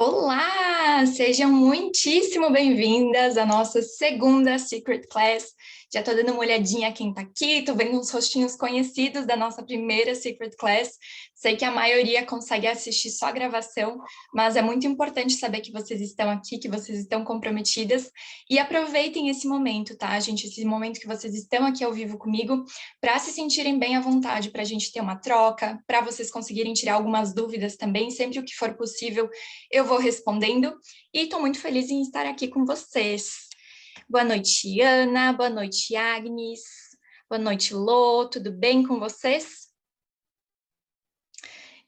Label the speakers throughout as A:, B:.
A: Olá! Sejam muitíssimo bem-vindas à nossa segunda Secret Class. Já estou dando uma olhadinha quem está aqui, estou vendo uns rostinhos conhecidos da nossa primeira Secret Class. Sei que a maioria consegue assistir só a gravação, mas é muito importante saber que vocês estão aqui, que vocês estão comprometidas. E aproveitem esse momento, tá, gente? Esse momento que vocês estão aqui ao vivo comigo, para se sentirem bem à vontade, para a gente ter uma troca, para vocês conseguirem tirar algumas dúvidas também, sempre o que for possível eu vou respondendo e estou muito feliz em estar aqui com vocês. Boa noite, Ana. Boa noite, Agnes. Boa noite, Lô. Tudo bem com vocês?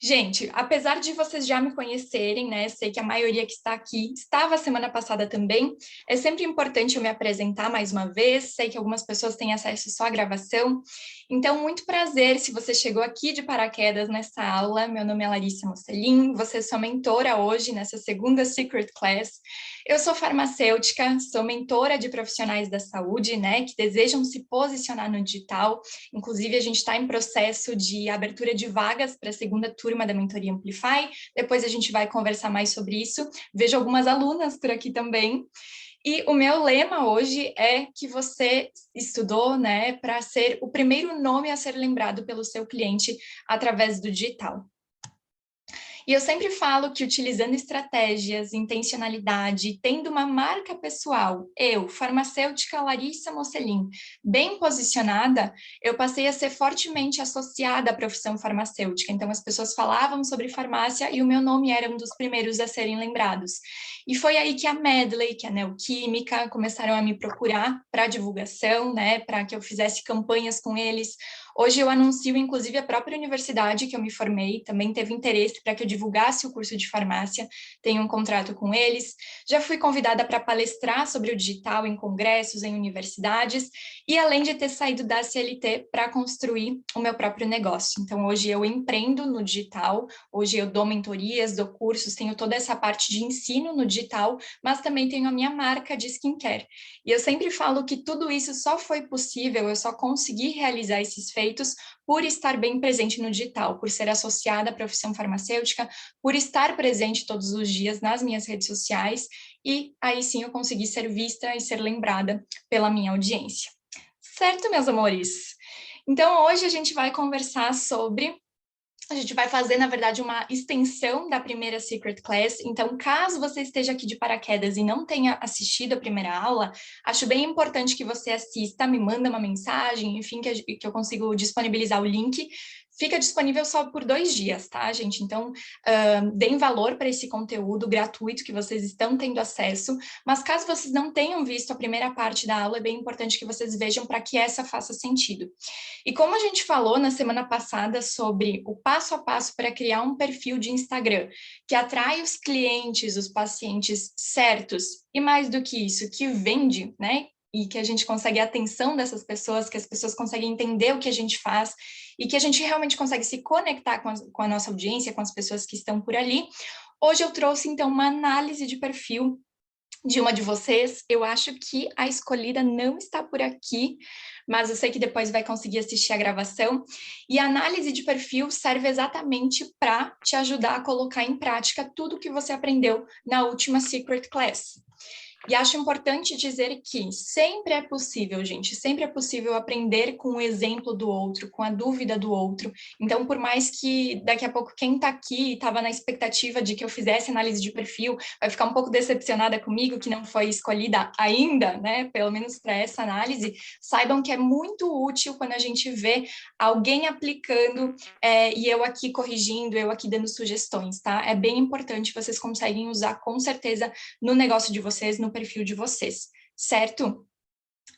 A: Gente, apesar de vocês já me conhecerem, né, sei que a maioria que está aqui estava semana passada também, é sempre importante eu me apresentar mais uma vez, sei que algumas pessoas têm acesso só à gravação, então muito prazer se você chegou aqui de paraquedas nessa aula, meu nome é Larissa Mocelin, você é sua mentora hoje nessa segunda Secret Class, eu sou farmacêutica, sou mentora de profissionais da saúde, né, que desejam se posicionar no digital, inclusive a gente está em processo de abertura de vagas para a segunda turma da Mentoria Amplify, depois a gente vai conversar mais sobre isso, vejo algumas alunas por aqui também, e o meu lema hoje é que você estudou, né, para ser o primeiro nome a ser lembrado pelo seu cliente através do digital. E eu sempre falo que utilizando estratégias, intencionalidade, tendo uma marca pessoal, eu, farmacêutica Larissa Mocelin, bem posicionada, eu passei a ser fortemente associada à profissão farmacêutica. Então, as pessoas falavam sobre farmácia e o meu nome era um dos primeiros a serem lembrados. E foi aí que a Medley, que a Neoquímica, começaram a me procurar para divulgação, né, para que eu fizesse campanhas com eles. Hoje eu anuncio, inclusive, a própria universidade que eu me formei, também teve interesse para que eu divulgasse o curso de farmácia, tenho um contrato com eles. Já fui convidada para palestrar sobre o digital em congressos, em universidades, e além de ter saído da CLT para construir o meu próprio negócio. Então, hoje eu empreendo no digital, hoje eu dou mentorias, dou cursos, tenho toda essa parte de ensino no digital, mas também tenho a minha marca de skincare. E eu sempre falo que tudo isso só foi possível, eu só consegui realizar esses feitos por estar bem presente no digital, por ser associada à profissão farmacêutica, por estar presente todos os dias nas minhas redes sociais, e aí sim eu consegui ser vista e ser lembrada pela minha audiência. Certo, meus amores? Então, hoje a gente vai conversar sobre... A gente vai fazer, na verdade, uma extensão da primeira Secret Class. Então, caso você esteja aqui de paraquedas e não tenha assistido a primeira aula, acho bem importante que você assista, me manda uma mensagem, enfim, que eu consigo disponibilizar o link. Fica disponível só por 2 dias, tá, gente? Então, deem valor para esse conteúdo gratuito que vocês estão tendo acesso, mas caso vocês não tenham visto a primeira parte da aula, é bem importante que vocês vejam para que essa faça sentido. E como a gente falou na semana passada sobre o passo a passo para criar um perfil de Instagram que atrai os clientes, os pacientes certos, e mais do que isso, que vende, né? E que a gente consegue a atenção dessas pessoas, que as pessoas conseguem entender o que a gente faz e que a gente realmente consegue se conectar com a nossa audiência, com as pessoas que estão por ali. Hoje eu trouxe, então, uma análise de perfil de uma de vocês. Eu acho que a escolhida não está por aqui, mas eu sei que depois vai conseguir assistir a gravação. E a análise de perfil serve exatamente para te ajudar a colocar em prática tudo que você aprendeu na última Secret Class. E acho importante dizer que sempre é possível, gente, sempre é possível aprender com o exemplo do outro, com a dúvida do outro. Então, por mais que daqui a pouco quem está aqui estava na expectativa de que eu fizesse análise de perfil, vai ficar um pouco decepcionada comigo, que não foi escolhida ainda, né, pelo menos para essa análise, saibam que é muito útil quando a gente vê alguém aplicando e eu aqui corrigindo, eu aqui dando sugestões, tá? É bem importante, vocês conseguem usar com certeza no negócio de vocês, no perfil de vocês, certo?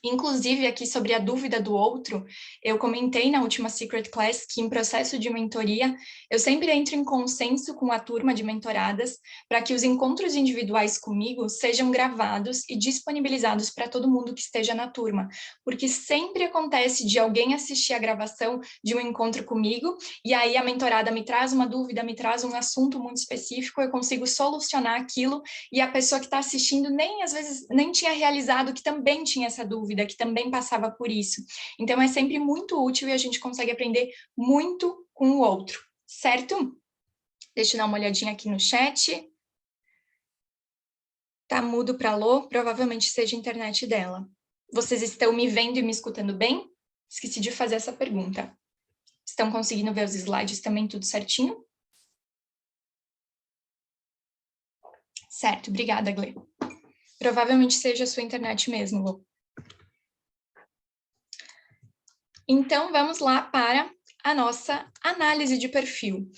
A: Inclusive, aqui sobre a dúvida do outro, eu comentei na última Secret Class que em processo de mentoria, eu sempre entro em consenso com a turma de mentoradas para que os encontros individuais comigo sejam gravados e disponibilizados para todo mundo que esteja na turma, porque sempre acontece de alguém assistir a gravação de um encontro comigo e aí a mentorada me traz uma dúvida, me traz um assunto muito específico, eu consigo solucionar aquilo e a pessoa que está assistindo nem, às vezes, nem tinha realizado que também tinha essa dúvida, que também passava por isso. Então, é sempre muito útil e a gente consegue aprender muito com o outro, certo? Deixa eu dar uma olhadinha aqui no chat. Tá mudo para Lô, provavelmente seja a internet dela. Vocês estão me vendo e me escutando bem? Esqueci de fazer essa pergunta. Estão conseguindo ver os slides também tudo certinho? Certo, obrigada, Glê. Provavelmente seja a sua internet mesmo, Lô. Então, vamos lá para a nossa análise de perfil.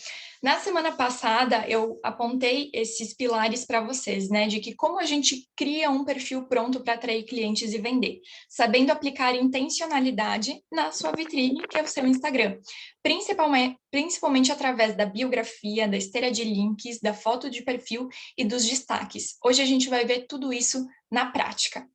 A: Na semana passada, eu apontei esses pilares para vocês, né? De que como a gente cria um perfil pronto para atrair clientes e vender, sabendo aplicar intencionalidade na sua vitrine, que é o seu Instagram. Principalmente através da biografia, da esteira de links, da foto de perfil e dos destaques. Hoje a gente vai ver tudo isso na prática.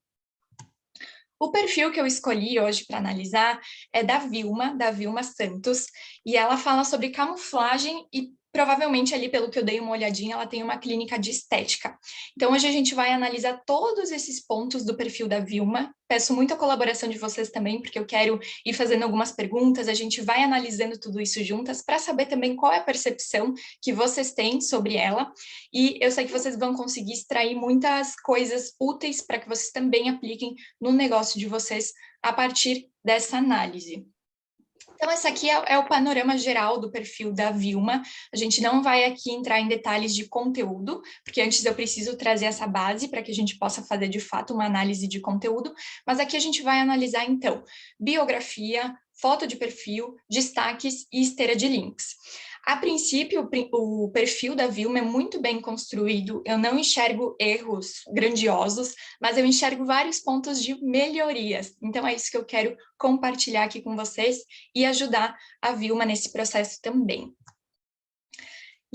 A: O perfil que eu escolhi hoje para analisar é da Vilma Santos, e ela fala sobre camuflagem e provavelmente ali, pelo que eu dei uma olhadinha, ela tem uma clínica de estética. Então, hoje a gente vai analisar todos esses pontos do perfil da Vilma. Peço muito a colaboração de vocês também, porque eu quero ir fazendo algumas perguntas, a gente vai analisando tudo isso juntas, para saber também qual é a percepção que vocês têm sobre ela, e eu sei que vocês vão conseguir extrair muitas coisas úteis para que vocês também apliquem no negócio de vocês a partir dessa análise. Então, esse aqui é o panorama geral do perfil da Vilma. A gente não vai aqui entrar em detalhes de conteúdo, porque antes eu preciso trazer essa base para que a gente possa fazer, de fato, uma análise de conteúdo, mas aqui a gente vai analisar, então, biografia, foto de perfil, destaques e esteira de links. A princípio, o perfil da Vilma é muito bem construído, eu não enxergo erros grandiosos, mas eu enxergo vários pontos de melhorias. Então, é isso que eu quero compartilhar aqui com vocês e ajudar a Vilma nesse processo também.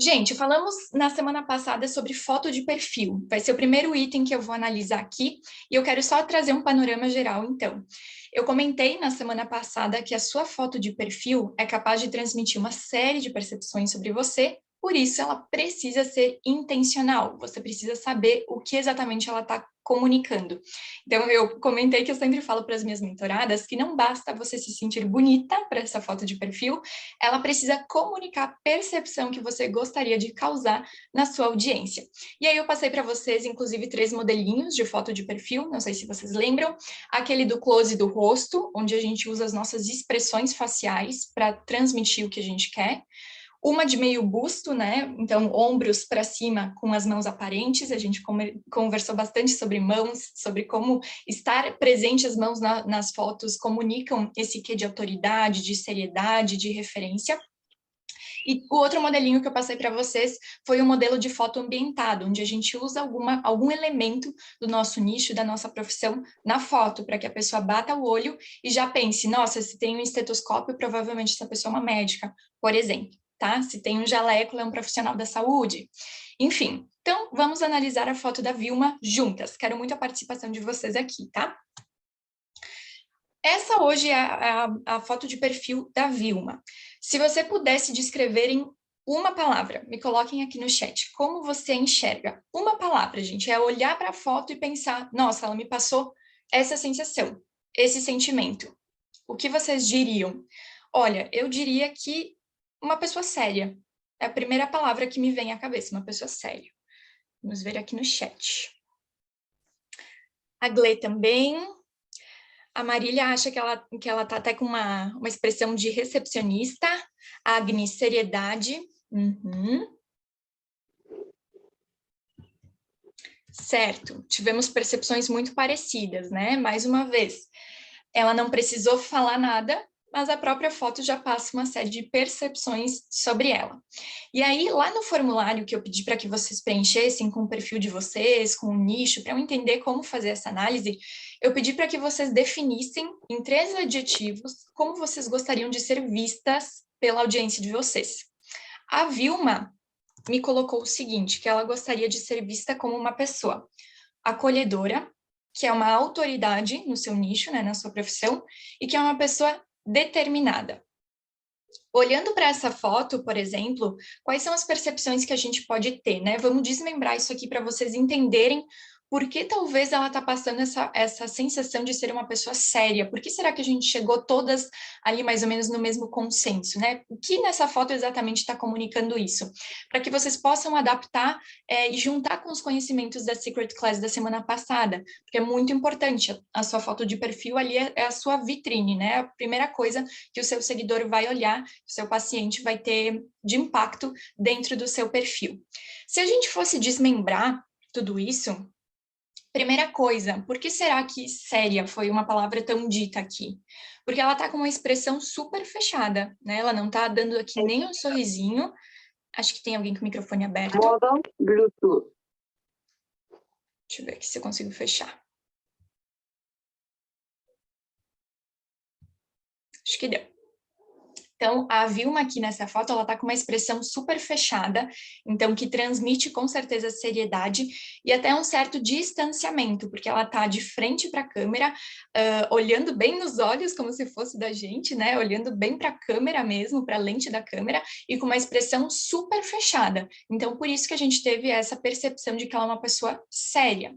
A: Gente, falamos na semana passada sobre foto de perfil. Vai ser o primeiro item que eu vou analisar aqui, e eu quero só trazer um panorama geral, então. Eu comentei na semana passada que a sua foto de perfil é capaz de transmitir uma série de percepções sobre você, por isso ela precisa ser intencional, você precisa saber o que exatamente ela está comunicando. Então, eu comentei que eu sempre falo para as minhas mentoradas que não basta você se sentir bonita para essa foto de perfil, ela precisa comunicar a percepção que você gostaria de causar na sua audiência. E aí eu passei para vocês, inclusive, 3 modelinhos de foto de perfil, não sei se vocês lembram, aquele do close do rosto, onde a gente usa as nossas expressões faciais para transmitir o que a gente quer. Uma de meio busto, né? Então, ombros para cima com as mãos aparentes. A gente conversou bastante sobre mãos, sobre como estar presente as mãos nas fotos comunicam esse quê de autoridade, de seriedade, de referência. E o outro modelinho que eu passei para vocês foi o modelo de foto ambientado, onde a gente usa algum elemento do nosso nicho, da nossa profissão, na foto, para que a pessoa bata o olho e já pense, nossa, se tem um estetoscópio, provavelmente essa pessoa é uma médica, por exemplo. Tá? Se tem um jaleco, ela é um profissional da saúde. Enfim, então vamos analisar a foto da Vilma juntas. Quero muito a participação de vocês aqui, tá? Essa hoje é a foto de perfil da Vilma. Se você pudesse descrever em uma palavra, me coloquem aqui no chat, como você enxerga? Uma palavra, gente, é olhar para a foto e pensar, nossa, ela me passou essa sensação, esse sentimento. O que vocês diriam? Olha, eu diria que uma pessoa séria. É a primeira palavra que me vem à cabeça, uma pessoa séria. Vamos ver aqui no chat. A Glê também. A Marília acha que ela tá até com uma expressão de recepcionista. A Agnes, seriedade. Uhum. Certo, tivemos percepções muito parecidas, né? Mais uma vez, ela não precisou falar nada, mas a própria foto já passa uma série de percepções sobre ela. E aí, lá no formulário que eu pedi para que vocês preenchessem com o perfil de vocês, com o nicho, para eu entender como fazer essa análise, eu pedi para que vocês definissem em 3 adjetivos como vocês gostariam de ser vistas pela audiência de vocês. A Vilma me colocou o seguinte, que ela gostaria de ser vista como uma pessoa acolhedora, que é uma autoridade no seu nicho, né, na sua profissão, e que é uma pessoa determinada. Olhando para essa foto, por exemplo, quais são as percepções que a gente pode ter, né? Vamos desmembrar isso aqui para vocês entenderem por que talvez ela está passando essa sensação de ser uma pessoa séria? Por que será que a gente chegou todas ali mais ou menos no mesmo consenso, né? O que nessa foto exatamente está comunicando isso? Para que vocês possam adaptar e juntar com os conhecimentos da Secret Class da semana passada, porque é muito importante. A sua foto de perfil ali é a sua vitrine, né? A primeira coisa que o seu seguidor vai olhar, que o seu paciente vai ter de impacto dentro do seu perfil. Se a gente fosse desmembrar tudo isso, primeira coisa, por que será que séria foi uma palavra tão dita aqui? Porque ela tá com uma expressão super fechada, né? Ela não tá dando aqui nem um sorrisinho. Acho que tem alguém com o microfone aberto.
B: Modo Bluetooth.
A: Deixa eu ver aqui se eu consigo fechar. Acho que deu. Então, a Vilma aqui nessa foto, ela tá com uma expressão super fechada, então que transmite com certeza seriedade e até um certo distanciamento, porque ela tá de frente para a câmera, olhando bem nos olhos, como se fosse da gente, né? Olhando bem para a câmera mesmo, para a lente da câmera, e com uma expressão super fechada. Então, por isso que a gente teve essa percepção de que ela é uma pessoa séria.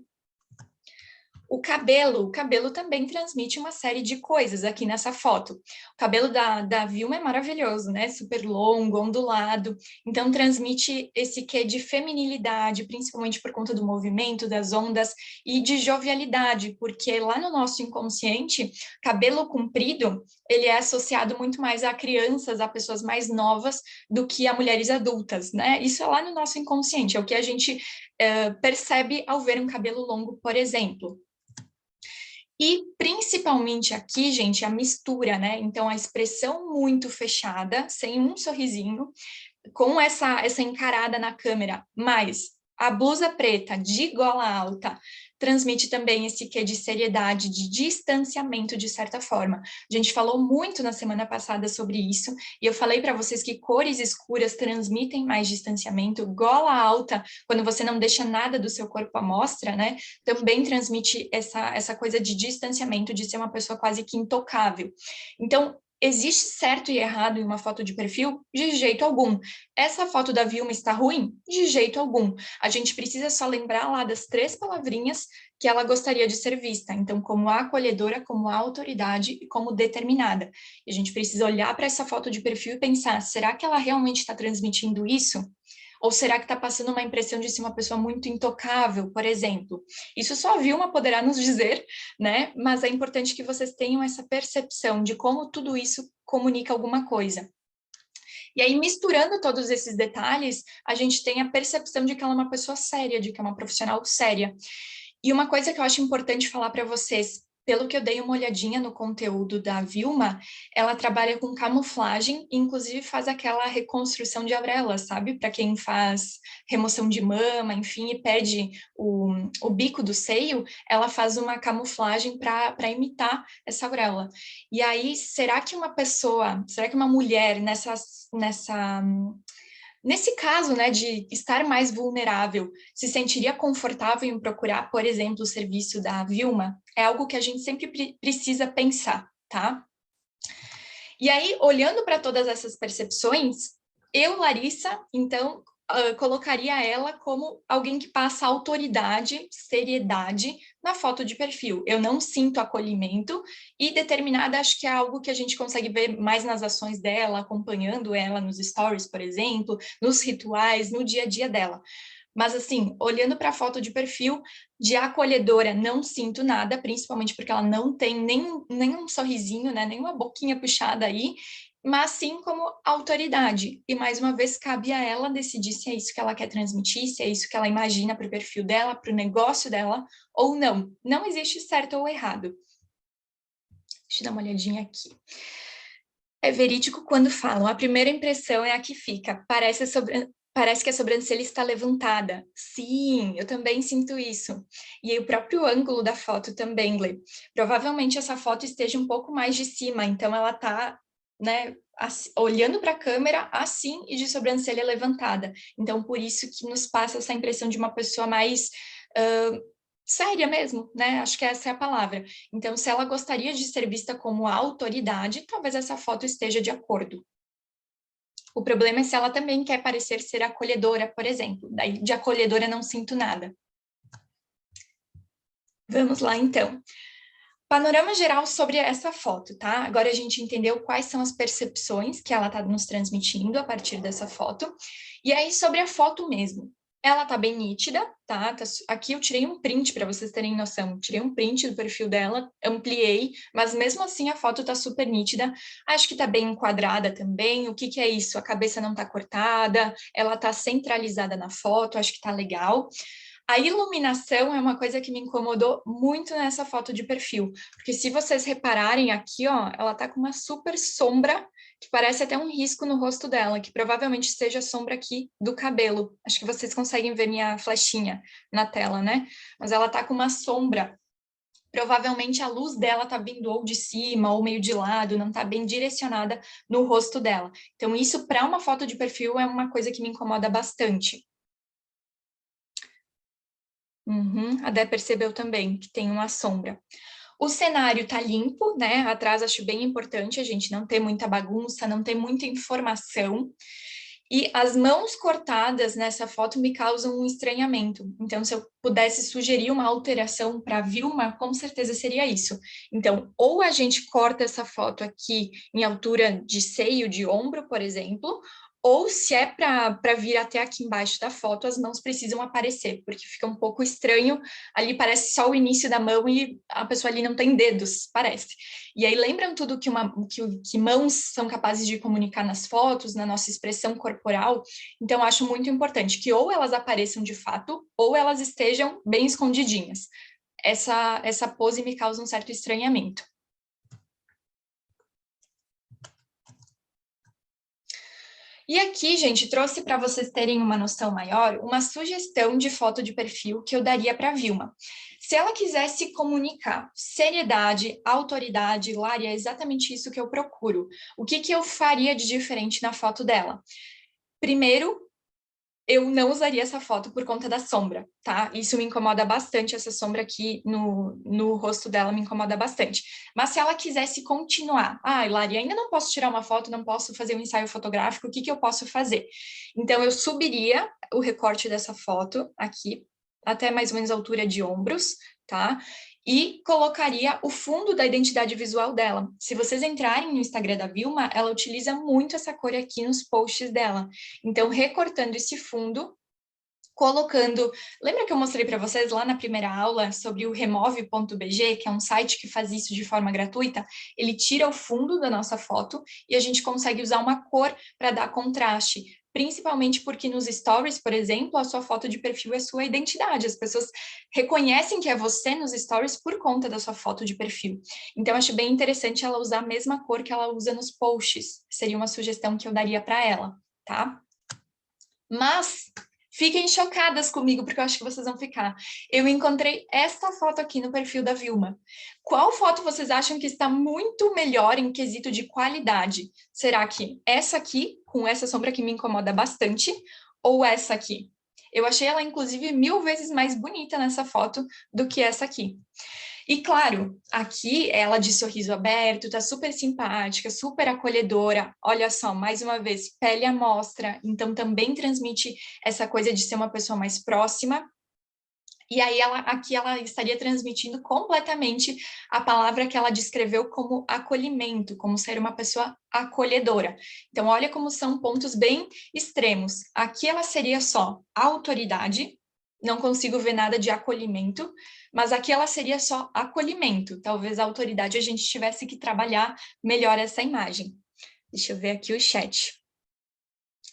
A: O cabelo também transmite uma série de coisas aqui nessa foto. O cabelo da Vilma é maravilhoso, né? Super longo, ondulado. Então, transmite esse quê de feminilidade, principalmente por conta do movimento, das ondas, e de jovialidade, porque lá no nosso inconsciente, cabelo comprido, ele é associado muito mais a crianças, a pessoas mais novas, do que a mulheres adultas, né? Isso é lá no nosso inconsciente, é o que a gente percebe ao ver um cabelo longo, por exemplo. E principalmente aqui, gente, a mistura, né? Então, a expressão muito fechada, sem um sorrisinho, com essa encarada na câmera, mas a blusa preta de gola alta transmite também esse quê de seriedade, de distanciamento, de certa forma. A gente falou muito na semana passada sobre isso, e eu falei para vocês que cores escuras transmitem mais distanciamento, gola alta, quando você não deixa nada do seu corpo à mostra, né, também transmite essa coisa de distanciamento, de ser uma pessoa quase que intocável. Então, existe certo e errado em uma foto de perfil? De jeito algum. Essa foto da Vilma está ruim? De jeito algum. A gente precisa só lembrar lá das 3 palavrinhas que ela gostaria de ser vista. Então, como acolhedora, como autoridade e como determinada. E a gente precisa olhar para essa foto de perfil e pensar, será que ela realmente está transmitindo isso? Ou será que está passando uma impressão de ser uma pessoa muito intocável, por exemplo? Isso só a Vilma poderá nos dizer, né? Mas é importante que vocês tenham essa percepção de como tudo isso comunica alguma coisa. E aí, misturando todos esses detalhes, a gente tem a percepção de que ela é uma pessoa séria, de que é uma profissional séria. E uma coisa que eu acho importante falar para vocês, pelo que eu dei uma olhadinha no conteúdo da Vilma, ela trabalha com camuflagem, inclusive faz aquela reconstrução de auréola, sabe? Para quem faz remoção de mama, enfim, e perde o bico do seio, ela faz uma camuflagem para imitar essa auréola. E aí, será que uma mulher nesse caso, né, de estar mais vulnerável, se sentiria confortável em procurar, por exemplo, o serviço da Vilma? É algo que a gente sempre precisa pensar, tá? E aí, olhando para todas essas percepções, eu, Larissa, então, colocaria ela como alguém que passa autoridade, seriedade na foto de perfil. Eu não sinto acolhimento e determinada, acho que é algo que a gente consegue ver mais nas ações dela, acompanhando ela nos stories, por exemplo, nos rituais, no dia a dia dela. Mas, assim, olhando para a foto de perfil, de acolhedora, não sinto nada, principalmente porque ela não tem nem um sorrisinho, né, nenhuma boquinha puxada aí, mas sim como autoridade. E, mais uma vez, cabe a ela decidir se é isso que ela quer transmitir, se é isso que ela imagina para o perfil dela, para o negócio dela, ou não. Não existe certo ou errado. Deixa eu dar uma olhadinha aqui. É verídico quando falam, a primeira impressão é a que fica, parece que a sobrancelha está levantada. Sim, eu também sinto isso. E aí, o próprio ângulo da foto também, Lê. Provavelmente essa foto esteja um pouco mais de cima, então ela está, né, olhando para a câmera assim e de sobrancelha levantada. Então, por isso que nos passa essa impressão de uma pessoa mais séria mesmo, né? Acho que essa é a palavra. Então, se ela gostaria de ser vista como autoridade, talvez essa foto esteja de acordo. O problema é se ela também quer parecer ser acolhedora, por exemplo. Daí, de acolhedora, não sinto nada. Vamos lá, então. Panorama geral sobre essa foto, tá? Agora a gente entendeu quais são as percepções que ela está nos transmitindo a partir dessa foto. E aí, sobre a foto mesmo. Ela tá bem nítida, tá? Aqui eu tirei um print para vocês terem noção. Tirei um print do perfil dela, ampliei, mas mesmo assim a foto tá super nítida. Acho que tá bem enquadrada também. O que que é isso? A cabeça não tá cortada, ela tá centralizada na foto, acho que tá legal. A iluminação é uma coisa que me incomodou muito nessa foto de perfil, porque se vocês repararem aqui, ó, ela tá com uma super sombra, que parece até um risco no rosto dela, que provavelmente seja a sombra aqui do cabelo. Acho que vocês conseguem ver minha flechinha na tela, né? Mas ela tá com uma sombra. Provavelmente a luz dela tá vindo ou de cima ou meio de lado, não tá bem direcionada no rosto dela. Então isso para uma foto de perfil é uma coisa que me incomoda bastante. A Dé percebeu também que tem uma sombra. O cenário tá limpo, né? Atrás acho bem importante a gente não ter muita bagunça, não ter muita informação. E as mãos cortadas nessa foto me causam um estranhamento. Então, se eu pudesse sugerir uma alteração para a Vilma, com certeza seria isso. Então, ou a gente corta essa foto aqui em altura de seio, de ombro, por exemplo, ou se é para vir até aqui embaixo da foto, as mãos precisam aparecer, porque fica um pouco estranho. Ali parece só o início da mão e a pessoa ali não tem dedos, parece. E aí lembram tudo que mãos são capazes de comunicar nas fotos, na nossa expressão corporal? Então, acho muito importante que ou elas apareçam de fato, ou elas estejam bem escondidinhas. Essa pose me causa um certo estranhamento. E aqui, gente, trouxe para vocês terem uma noção maior, uma sugestão de foto de perfil que eu daria para a Vilma. Se ela quisesse comunicar seriedade, autoridade, Lari, é exatamente isso que eu procuro. O que que eu faria de diferente na foto dela? Primeiro, eu não usaria essa foto por conta da sombra, tá? Isso me incomoda bastante, essa sombra aqui no rosto dela me incomoda bastante. Mas se ela quisesse continuar, Lari, ainda não posso tirar uma foto, não posso fazer um ensaio fotográfico, o que que eu posso fazer? Então, eu subiria o recorte dessa foto aqui, até mais ou menos a altura de ombros, tá? E colocaria o fundo da identidade visual dela. Se vocês entrarem no Instagram da Vilma, ela utiliza muito essa cor aqui nos posts dela. Então, recortando esse fundo, colocando... Lembra que eu mostrei para vocês lá na primeira aula sobre o remove.bg, que é um site que faz isso de forma gratuita? Ele tira o fundo da nossa foto e a gente consegue usar uma cor para dar contraste. Principalmente porque nos stories, por exemplo, a sua foto de perfil é sua identidade. As pessoas reconhecem que é você nos stories por conta da sua foto de perfil. Então, acho bem interessante ela usar a mesma cor que ela usa nos posts. Seria uma sugestão que eu daria para ela, tá? Mas fiquem chocadas comigo, porque eu acho que vocês vão ficar. Eu encontrei esta foto aqui no perfil da Vilma. Qual foto vocês acham que está muito melhor em quesito de qualidade? Será que essa aqui, com essa sombra que me incomoda bastante, ou essa aqui? Eu achei ela, inclusive, 1000 vezes mais bonita nessa foto do que essa aqui. E claro, aqui ela de sorriso aberto, tá super simpática, super acolhedora. Olha só, mais uma vez, pele à mostra, então também transmite essa coisa de ser uma pessoa mais próxima. E aí aqui ela estaria transmitindo completamente a palavra que ela descreveu como acolhimento, como ser uma pessoa acolhedora. Então, olha como são pontos bem extremos. Aqui ela seria só autoridade, não consigo ver nada de acolhimento, mas aqui ela seria só acolhimento. Talvez a autoridade a gente tivesse que trabalhar melhor essa imagem. Deixa eu ver aqui o chat.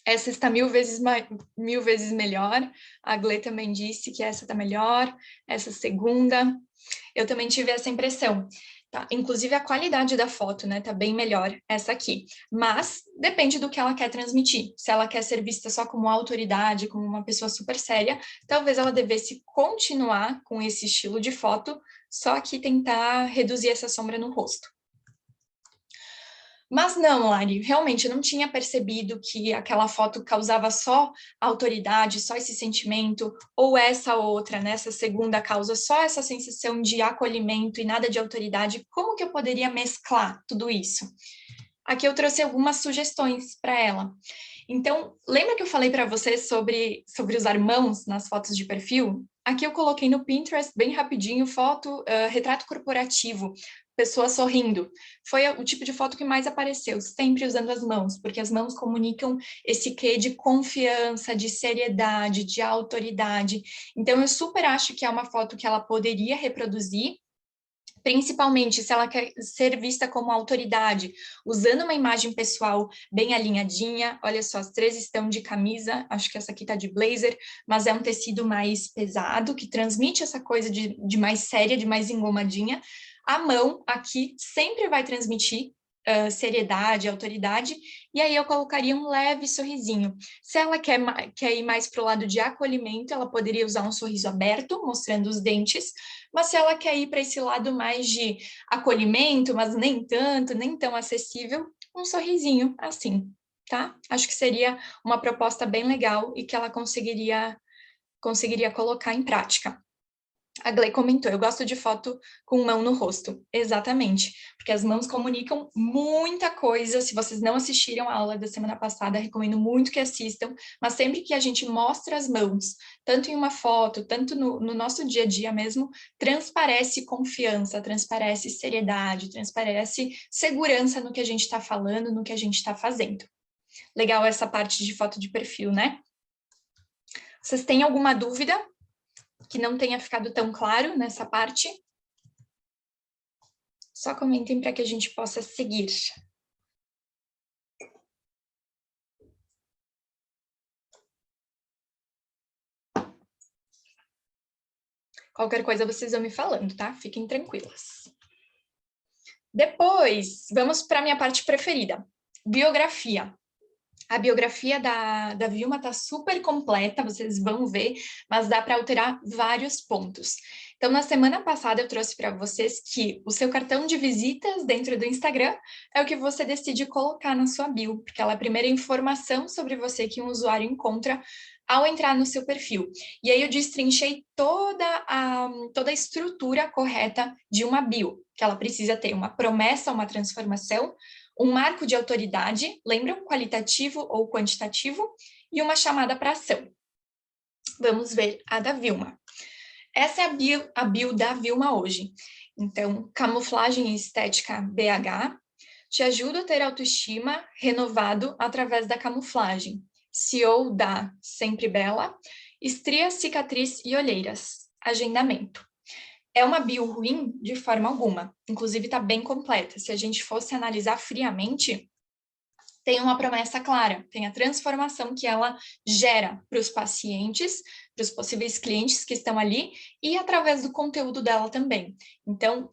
A: Essa está 1000 vezes melhor. A Glê também disse que essa está melhor. Essa segunda. Eu também tive essa impressão. Tá? Inclusive a qualidade da foto, né? Tá bem melhor essa aqui. Mas depende do que ela quer transmitir. Se ela quer ser vista só como autoridade, como uma pessoa super séria, talvez ela devesse continuar com esse estilo de foto, só que tentar reduzir essa sombra no rosto. Mas não, Lari, realmente eu não tinha percebido que aquela foto causava só autoridade, só esse sentimento, ou essa outra, né, essa segunda causa só essa sensação de acolhimento e nada de autoridade. Como que eu poderia mesclar tudo isso? Aqui eu trouxe algumas sugestões para ela. Então, lembra que eu falei para você sobre usar mãos nas fotos de perfil? Aqui eu coloquei no Pinterest, bem rapidinho, foto, retrato corporativo, pessoa sorrindo. Foi o tipo de foto que mais apareceu, sempre usando as mãos, porque as mãos comunicam esse quê de confiança, de seriedade, de autoridade. Então, eu super acho que é uma foto que ela poderia reproduzir, principalmente se ela quer ser vista como autoridade, usando uma imagem pessoal bem alinhadinha. Olha só, as três estão de camisa, acho que essa aqui tá de blazer, mas é um tecido mais pesado, que transmite essa coisa de mais séria, de mais engomadinha. A mão aqui sempre vai transmitir seriedade, autoridade, e aí eu colocaria um leve sorrisinho. Se ela quer ir mais para o lado de acolhimento, ela poderia usar um sorriso aberto, mostrando os dentes, mas se ela quer ir para esse lado mais de acolhimento, mas nem tanto, nem tão acessível, um sorrisinho assim, tá? Acho que seria uma proposta bem legal e que ela conseguiria colocar em prática. A Glei comentou, eu gosto de foto com mão no rosto. Exatamente, porque as mãos comunicam muita coisa. Se vocês não assistiram a aula da semana passada, recomendo muito que assistam, mas sempre que a gente mostra as mãos, tanto em uma foto, tanto no nosso dia a dia mesmo, transparece confiança, transparece seriedade, transparece segurança no que a gente está falando, no que a gente está fazendo. Legal essa parte de foto de perfil, né? Vocês têm alguma dúvida que não tenha ficado tão claro nessa parte? Só comentem para que a gente possa seguir. Qualquer coisa vocês vão me falando, tá? Fiquem tranquilas. Depois, vamos para a minha parte preferida, biografia. A biografia da Vilma está super completa, vocês vão ver, mas dá para alterar vários pontos. Então, na semana passada, eu trouxe para vocês que o seu cartão de visitas dentro do Instagram é o que você decide colocar na sua bio, porque ela é a primeira informação sobre você que um usuário encontra ao entrar no seu perfil. E aí eu destrinchei toda a estrutura correta de uma bio, que ela precisa ter uma promessa, uma transformação, um marco de autoridade, lembram? Qualitativo ou quantitativo, e uma chamada para ação. Vamos ver a da Vilma. Essa é a bio da Vilma hoje. Então, camuflagem e estética BH, te ajuda a ter autoestima renovado através da camuflagem. CEO da Sempre Bela, estria, cicatriz e olheiras. Agendamento. É uma bio ruim de forma alguma, inclusive está bem completa. Se a gente fosse analisar friamente, tem uma promessa clara, tem a transformação que ela gera para os pacientes, para os possíveis clientes que estão ali e através do conteúdo dela também. Então,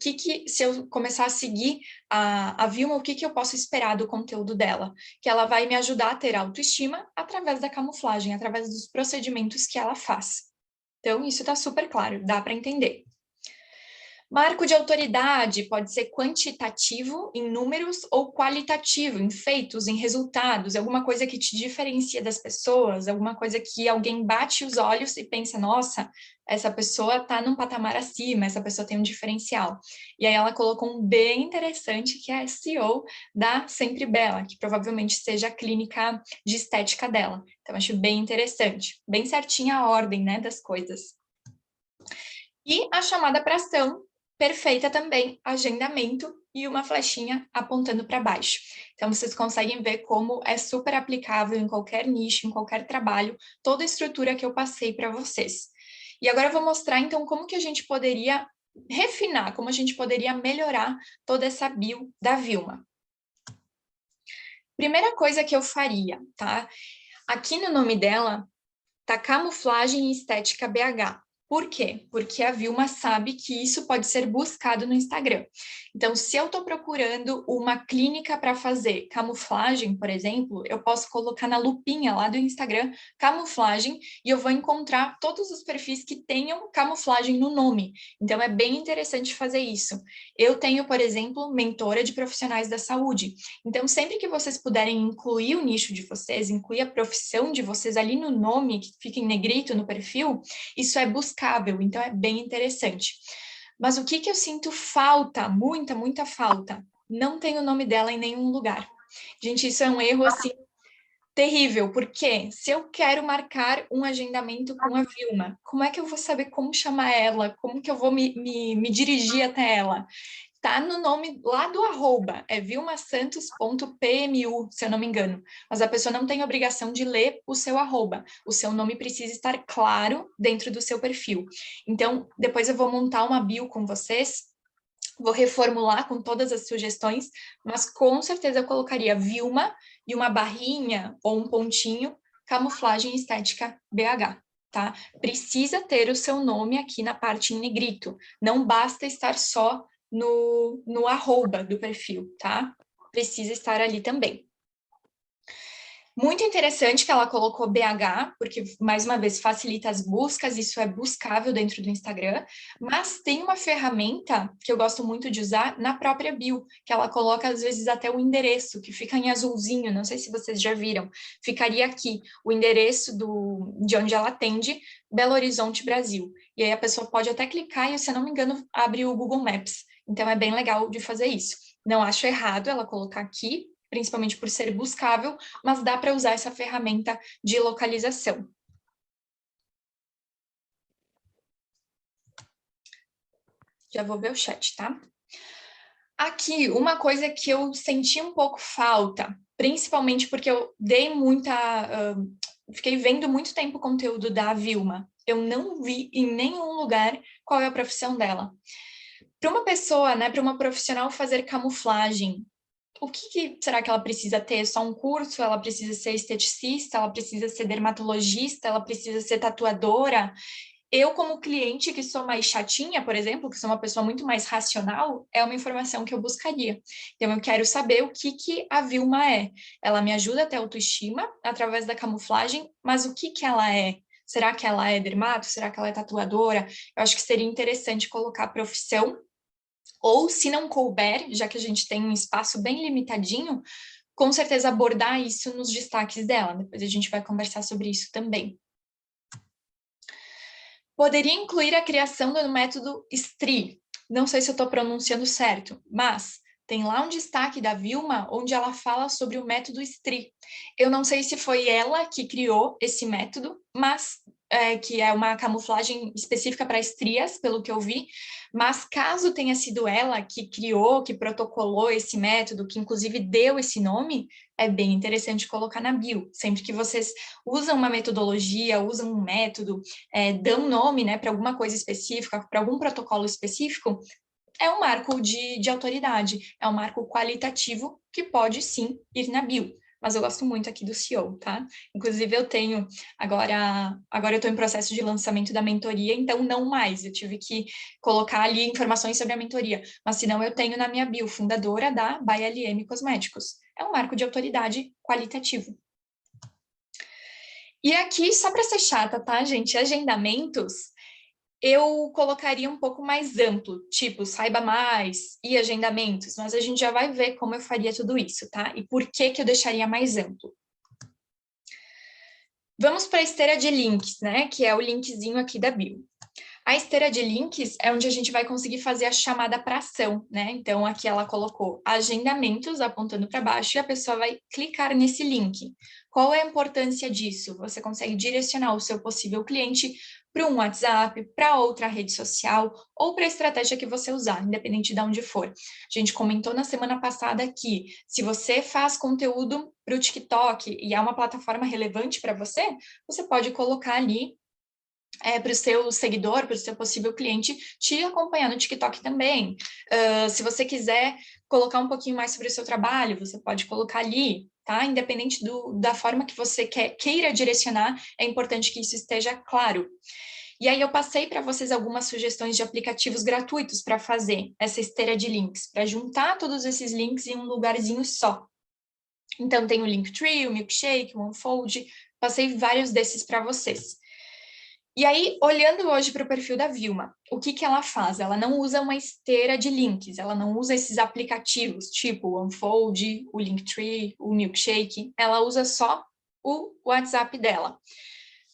A: se eu começar a seguir a Vilma, o que eu posso esperar do conteúdo dela? Que ela vai me ajudar a ter autoestima através da camuflagem, através dos procedimentos que ela faz. Então, isso está super claro, dá para entender. Marco de autoridade pode ser quantitativo em números ou qualitativo em feitos, em resultados, alguma coisa que te diferencia das pessoas, alguma coisa que alguém bate os olhos e pensa, nossa, essa pessoa está num patamar acima, essa pessoa tem um diferencial. E aí ela colocou um bem interessante que é a CEO da Sempre Bela, que provavelmente seja a clínica de estética dela. Então, acho bem interessante, bem certinha a ordem, né, das coisas. E a chamada para ação, perfeita também, agendamento e uma flechinha apontando para baixo. Então, vocês conseguem ver como é super aplicável em qualquer nicho, em qualquer trabalho, toda a estrutura que eu passei para vocês. E agora eu vou mostrar, então, como que a gente poderia refinar, como a gente poderia melhorar toda essa bio da Vilma. Primeira coisa que eu faria, tá? Aqui no nome dela, tá camuflagem e estética BH. Por quê? Porque a Vilma sabe que isso pode ser buscado no Instagram. Então, se eu estou procurando uma clínica para fazer camuflagem, por exemplo, eu posso colocar na lupinha lá do Instagram camuflagem e eu vou encontrar todos os perfis que tenham camuflagem no nome. Então, é bem interessante fazer isso. Eu tenho, por exemplo, mentora de profissionais da saúde. Então, sempre que vocês puderem incluir o nicho de vocês, incluir a profissão de vocês ali no nome, que fica em negrito no perfil, isso é buscável, então é bem interessante. Mas o que eu sinto falta, muita falta? Não tem o nome dela em nenhum lugar. Gente, isso é um erro, assim, Terrível, porque se eu quero marcar um agendamento com a Vilma, como é que eu vou saber como chamar ela? Como que eu vou me dirigir até ela? Tá no nome lá do arroba, é vilmasantos.pmu, se eu não me engano. Mas a pessoa não tem obrigação de ler o seu arroba. O seu nome precisa estar claro dentro do seu perfil. Então, depois eu vou montar uma bio com vocês, vou reformular com todas as sugestões, mas com certeza eu colocaria Vilma e uma barrinha ou um pontinho, camuflagem estética BH. Tá? Precisa ter o seu nome aqui na parte em negrito. Não basta estar só no arroba do perfil, tá? Precisa estar ali também. Muito interessante que ela colocou BH, porque, mais uma vez, facilita as buscas, isso é buscável dentro do Instagram, mas tem uma ferramenta que eu gosto muito de usar na própria bio, que ela coloca, às vezes, até o endereço, que fica em azulzinho, não sei se vocês já viram, ficaria aqui, o endereço de onde ela atende, Belo Horizonte, Brasil. E aí a pessoa pode até clicar e, se eu não me engano, abre o Google Maps. Então, é bem legal de fazer isso. Não acho errado ela colocar aqui, principalmente por ser buscável, mas dá para usar essa ferramenta de localização. Já vou ver o chat, tá? Aqui, uma coisa que eu senti um pouco falta, principalmente porque eu dei muita... fiquei vendo muito tempo o conteúdo da Vilma. Eu não vi em nenhum lugar qual é a profissão dela. Para uma pessoa, né, para uma profissional fazer camuflagem, o que será que ela precisa ter? Só um curso? Ela precisa ser esteticista? Ela precisa ser dermatologista? Ela precisa ser tatuadora? Eu, como cliente que sou mais chatinha, por exemplo, que sou uma pessoa muito mais racional, é uma informação que eu buscaria. Então, eu quero saber o que a Vilma é. Ela me ajuda a ter autoestima através da camuflagem, mas o que ela é? Será que ela é dermato? Será que ela é tatuadora? Eu acho que seria interessante colocar a profissão, ou se não couber, já que a gente tem um espaço bem limitadinho, com certeza abordar isso nos destaques dela. Depois a gente vai conversar sobre isso também. Poderia incluir a criação do método STRI. Não sei se eu estou pronunciando certo, mas tem lá um destaque da Vilma, onde ela fala sobre o método STRI. Eu não sei se foi ela que criou esse método, mas que é uma camuflagem específica para estrias, pelo que eu vi, mas caso tenha sido ela que criou, que protocolou esse método, que inclusive deu esse nome, é bem interessante colocar na bio. Sempre que vocês usam uma metodologia, usam um método, dão nome, né, para alguma coisa específica, para algum protocolo específico, é um marco de autoridade, é um marco qualitativo que pode sim ir na bio. Mas eu gosto muito aqui do CEO, tá? Inclusive eu tenho, agora eu estou em processo de lançamento da mentoria, então não mais, eu tive que colocar ali informações sobre a mentoria, mas senão eu tenho na minha bio, fundadora da By LM Cosméticos. É um marco de autoridade qualitativo. E aqui, só para ser chata, tá, gente? Agendamentos, eu colocaria um pouco mais amplo, tipo, saiba mais e agendamentos, mas a gente já vai ver como eu faria tudo isso, tá? E por que que eu deixaria mais amplo. Vamos para a esteira de links, né? Que é o linkzinho aqui da bio. A esteira de links é onde a gente vai conseguir fazer a chamada para ação, né? Então, aqui ela colocou agendamentos apontando para baixo e a pessoa vai clicar nesse link. Qual é a importância disso? Você consegue direcionar o seu possível cliente para um WhatsApp, para outra rede social ou para a estratégia que você usar, independente de onde for. A gente comentou na semana passada que se você faz conteúdo para o TikTok e é uma plataforma relevante para você, você pode colocar ali para o seu seguidor, para o seu possível cliente, te acompanhar no TikTok também. Se você quiser colocar um pouquinho mais sobre o seu trabalho, você pode colocar ali, tá? Independente da forma que você queira direcionar, é importante que isso esteja claro. E aí eu passei para vocês algumas sugestões de aplicativos gratuitos para fazer essa esteira de links, para juntar todos esses links em um lugarzinho só. Então tem o Linktree, o Milkshake, o Unfold, passei vários desses para vocês. E aí, olhando hoje para o perfil da Vilma, o que ela faz? Ela não usa uma esteira de links, ela não usa esses aplicativos, tipo o Unfold, o Linktree, o Milkshake, ela usa só o WhatsApp dela.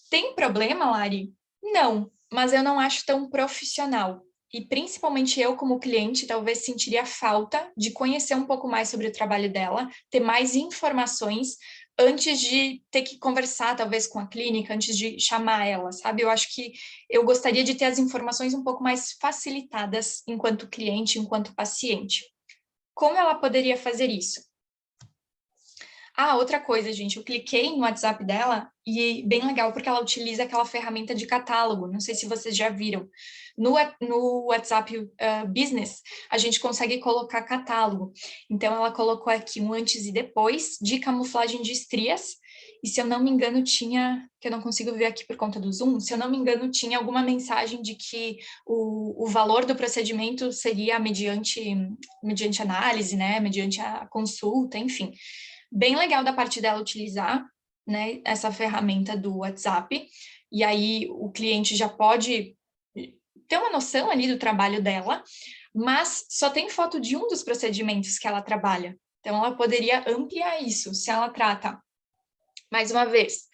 A: Tem problema, Lari? Não, mas eu não acho tão profissional. E principalmente eu, como cliente, talvez sentiria falta de conhecer um pouco mais sobre o trabalho dela, ter mais informações antes de ter que conversar, talvez, com a clínica, antes de chamar ela, sabe? Eu acho que eu gostaria de ter as informações um pouco mais facilitadas enquanto cliente, enquanto paciente. Como ela poderia fazer isso? Ah, outra coisa, gente, eu cliquei no WhatsApp dela e bem legal, porque ela utiliza aquela ferramenta de catálogo, não sei se vocês já viram. No WhatsApp Business, a gente consegue colocar catálogo. Então, ela colocou aqui um antes e depois de camuflagem de estrias, e se eu não me engano tinha, que eu não consigo ver aqui por conta do Zoom, se eu não me engano tinha alguma mensagem de que o valor do procedimento seria mediante análise, né, mediante a consulta, enfim. Bem legal da parte dela utilizar, né, essa ferramenta do WhatsApp, e aí o cliente já pode ter uma noção ali do trabalho dela, mas só tem foto de um dos procedimentos que ela trabalha. Então, ela poderia ampliar isso, se ela trata, mais uma vez,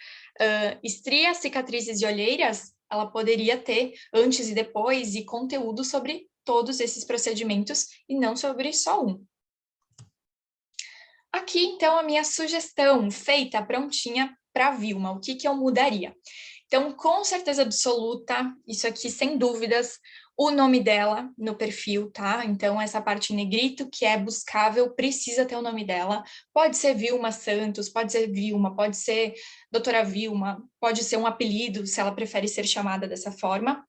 A: estrias, cicatrizes e olheiras, ela poderia ter antes e depois e conteúdo sobre todos esses procedimentos e não sobre só um. Aqui, então, a minha sugestão feita, prontinha para a Vilma, o que eu mudaria? Então, com certeza absoluta, isso aqui sem dúvidas, o nome dela no perfil, tá? Então, essa parte em negrito, que é buscável, precisa ter o nome dela. Pode ser Vilma Santos, pode ser Vilma, pode ser doutora Vilma, pode ser um apelido, se ela prefere ser chamada dessa forma.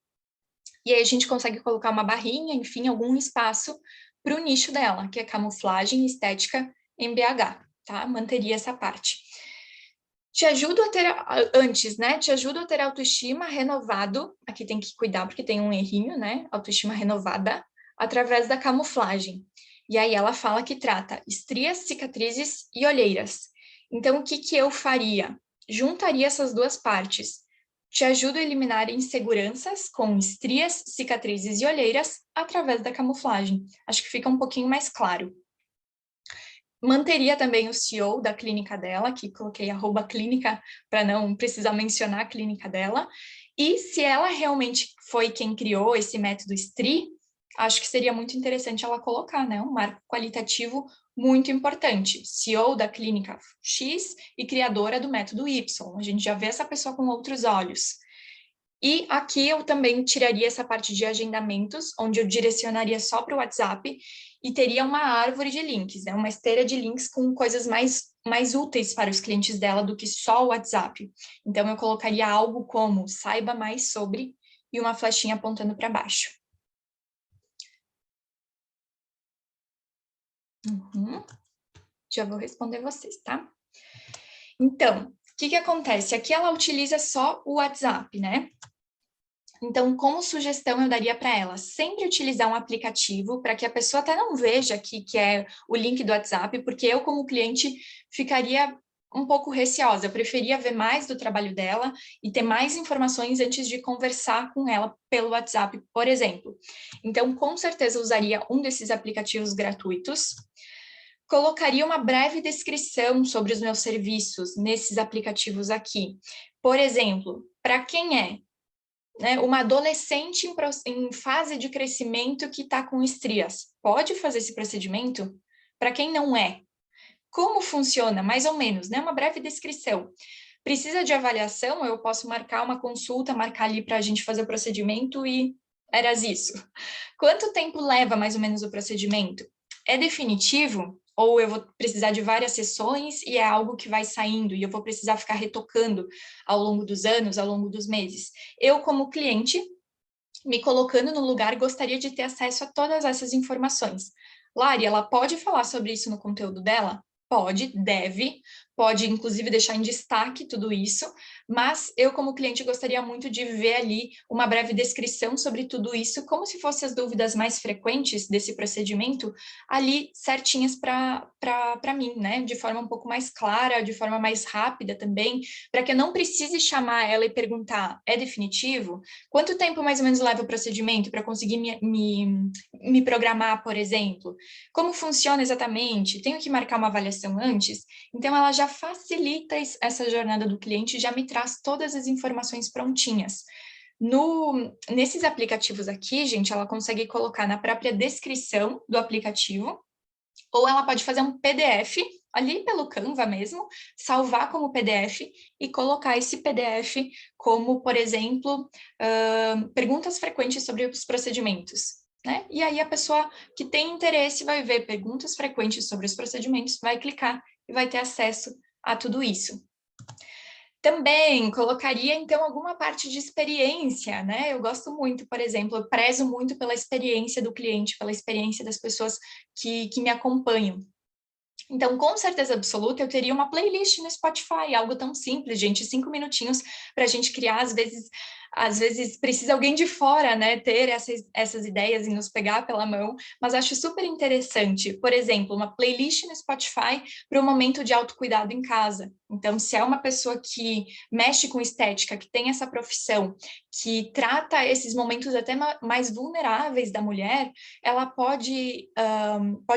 A: E aí a gente consegue colocar uma barrinha, enfim, algum espaço para o nicho dela, que é camuflagem estética em BH, tá? Manteria essa parte. Te ajudo a ter, antes, né? Te ajudo a ter autoestima renovado, aqui tem que cuidar porque tem um errinho, né? Autoestima renovada, através da camuflagem. E aí ela fala que trata estrias, cicatrizes e olheiras. Então, o que eu faria? Juntaria essas duas partes. Te ajudo a eliminar inseguranças com estrias, cicatrizes e olheiras através da camuflagem. Acho que fica um pouquinho mais claro. Manteria também o CEO da clínica dela, que coloquei @clínica para não precisar mencionar a clínica dela. E se ela realmente foi quem criou esse método STRI, acho que seria muito interessante ela colocar, né, um marco qualitativo muito importante. CEO da clínica X e criadora do método Y. A gente já vê essa pessoa com outros olhos. E aqui eu também tiraria essa parte de agendamentos, onde eu direcionaria só para o WhatsApp e teria uma árvore de links, né? Uma esteira de links com coisas mais úteis para os clientes dela do que só o WhatsApp. Então, eu colocaria algo como saiba mais sobre e uma flechinha apontando para baixo. Já vou responder vocês, tá? Então, o que acontece? Aqui ela utiliza só o WhatsApp, né? Então, como sugestão, eu daria para ela sempre utilizar um aplicativo para que a pessoa até não veja aqui que é o link do WhatsApp, porque eu, como cliente, ficaria um pouco receosa. Eu preferia ver mais do trabalho dela e ter mais informações antes de conversar com ela pelo WhatsApp, por exemplo. Então, com certeza, usaria um desses aplicativos gratuitos. Colocaria uma breve descrição sobre os meus serviços nesses aplicativos aqui. Por exemplo, para quem é, né, uma adolescente em fase de crescimento que está com estrias, pode fazer esse procedimento? Para quem não é? Como funciona, mais ou menos, né? Uma breve descrição. Precisa de avaliação? Eu posso marcar uma consulta, marcar ali para a gente fazer o procedimento e eras isso. Quanto tempo leva, mais ou menos, o procedimento? É definitivo? Ou eu vou precisar de várias sessões e é algo que vai saindo e eu vou precisar ficar retocando ao longo dos anos, ao longo dos meses? Eu, como cliente, me colocando no lugar, gostaria de ter acesso a todas essas informações. Lari, ela pode falar sobre isso no conteúdo dela? Pode, deve, pode inclusive deixar em destaque tudo isso, mas eu, como cliente, gostaria muito de ver ali uma breve descrição sobre tudo isso, como se fossem as dúvidas mais frequentes desse procedimento, ali certinhas para mim, né? De forma um pouco mais clara, de forma mais rápida também, para que eu não precise chamar ela e perguntar: é definitivo? Quanto tempo mais ou menos leva o procedimento para conseguir me programar, por exemplo? Como funciona exatamente? Tenho que marcar uma avaliação antes? Então, ela já facilita essa jornada do cliente, já me traz todas as informações prontinhas. Nesses aplicativos aqui, gente, ela consegue colocar na própria descrição do aplicativo Ou ela pode fazer um PDF, ali pelo Canva mesmo, salvar como PDF e colocar esse PDF como, por exemplo, perguntas frequentes sobre os procedimentos. Né? E aí a pessoa que tem interesse vai ver perguntas frequentes sobre os procedimentos, vai clicar e vai ter acesso a tudo isso. Também colocaria, então, alguma parte de experiência, né? Eu gosto muito, por exemplo, eu prezo muito pela experiência do cliente, pela experiência das pessoas que me acompanham. Então, com certeza absoluta, eu teria uma playlist no Spotify, algo tão simples, gente, 5 minutinhos para a gente criar, às vezes precisa alguém de fora, né, ter essas ideias e nos pegar pela mão, mas acho super interessante, por exemplo, uma playlist no Spotify para um momento de autocuidado em casa. Então, se é uma pessoa que mexe com estética, que tem essa profissão, que trata esses momentos até mais vulneráveis da mulher, ela pode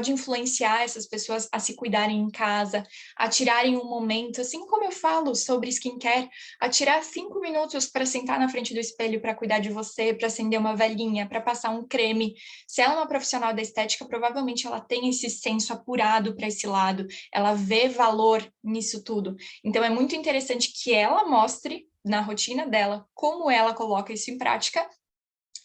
A: influenciar essas pessoas a se cuidarem em casa, a tirarem um momento, assim como eu falo sobre skincare, a tirar 5 minutos para sentar na frente do espelho para cuidar de você, para acender uma velhinha, para passar um creme. Se ela é uma profissional da estética, provavelmente ela tem esse senso apurado para esse lado, ela vê valor nisso tudo. Então é muito interessante que ela mostre na rotina dela como ela coloca isso em prática.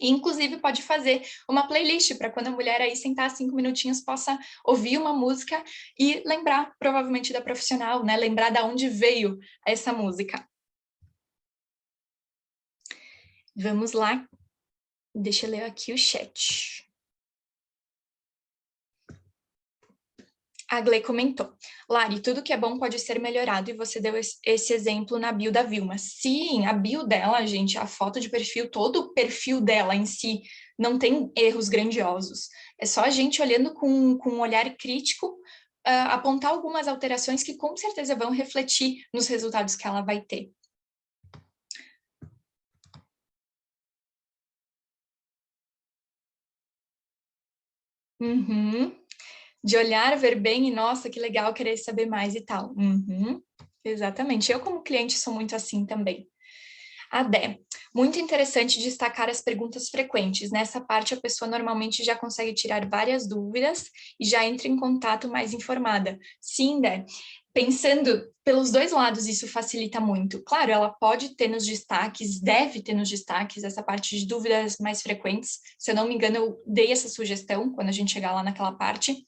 A: E, inclusive, pode fazer uma playlist para quando a mulher aí sentar 5 minutinhos possa ouvir uma música e lembrar, provavelmente, da profissional, né? Lembrar de onde veio essa música. Vamos lá. Deixa eu ler aqui o chat. A Gle comentou, Lari, tudo que é bom pode ser melhorado e você deu esse exemplo na bio da Vilma. Sim, a bio dela, gente, a foto de perfil, todo o perfil dela em si não tem erros grandiosos. É só a gente olhando com um olhar crítico, apontar algumas alterações que com certeza vão refletir nos resultados que ela vai ter. Uhum. De olhar, ver bem e, nossa, que legal, querer saber mais e tal. Uhum. Exatamente. Eu, como cliente, sou muito assim também. Adé, muito interessante destacar as perguntas frequentes. Nessa parte, a pessoa normalmente já consegue tirar várias dúvidas e já entra em contato mais informada. Sim, Dé. Pensando pelos dois lados, isso facilita muito. Claro, ela pode ter nos destaques, deve ter nos destaques essa parte de dúvidas mais frequentes. Se eu não me engano, eu dei essa sugestão quando a gente chegar lá naquela parte.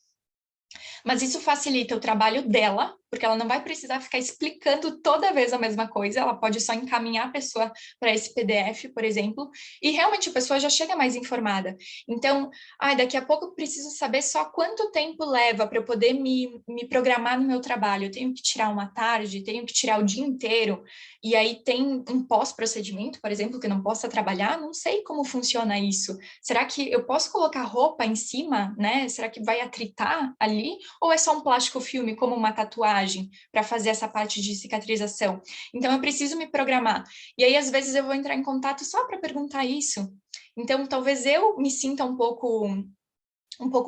A: Mas isso facilita o trabalho dela, porque ela não vai precisar ficar explicando toda vez a mesma coisa, ela pode só encaminhar a pessoa para esse PDF, por exemplo, e realmente a pessoa já chega mais informada. Então, daqui a pouco eu preciso saber só quanto tempo leva para eu poder me programar no meu trabalho. Eu tenho que tirar uma tarde, tenho que tirar o dia inteiro, e aí tem um pós-procedimento, por exemplo, que eu não possa trabalhar, não sei como funciona isso. Será que eu posso colocar roupa em cima, né? Será que vai atritar ali? Ou é só um plástico filme, como uma tatuagem, para fazer essa parte de cicatrização? Então, eu preciso me programar. E aí, às vezes, eu vou entrar em contato só para perguntar isso. Então, talvez eu me sinta um pouco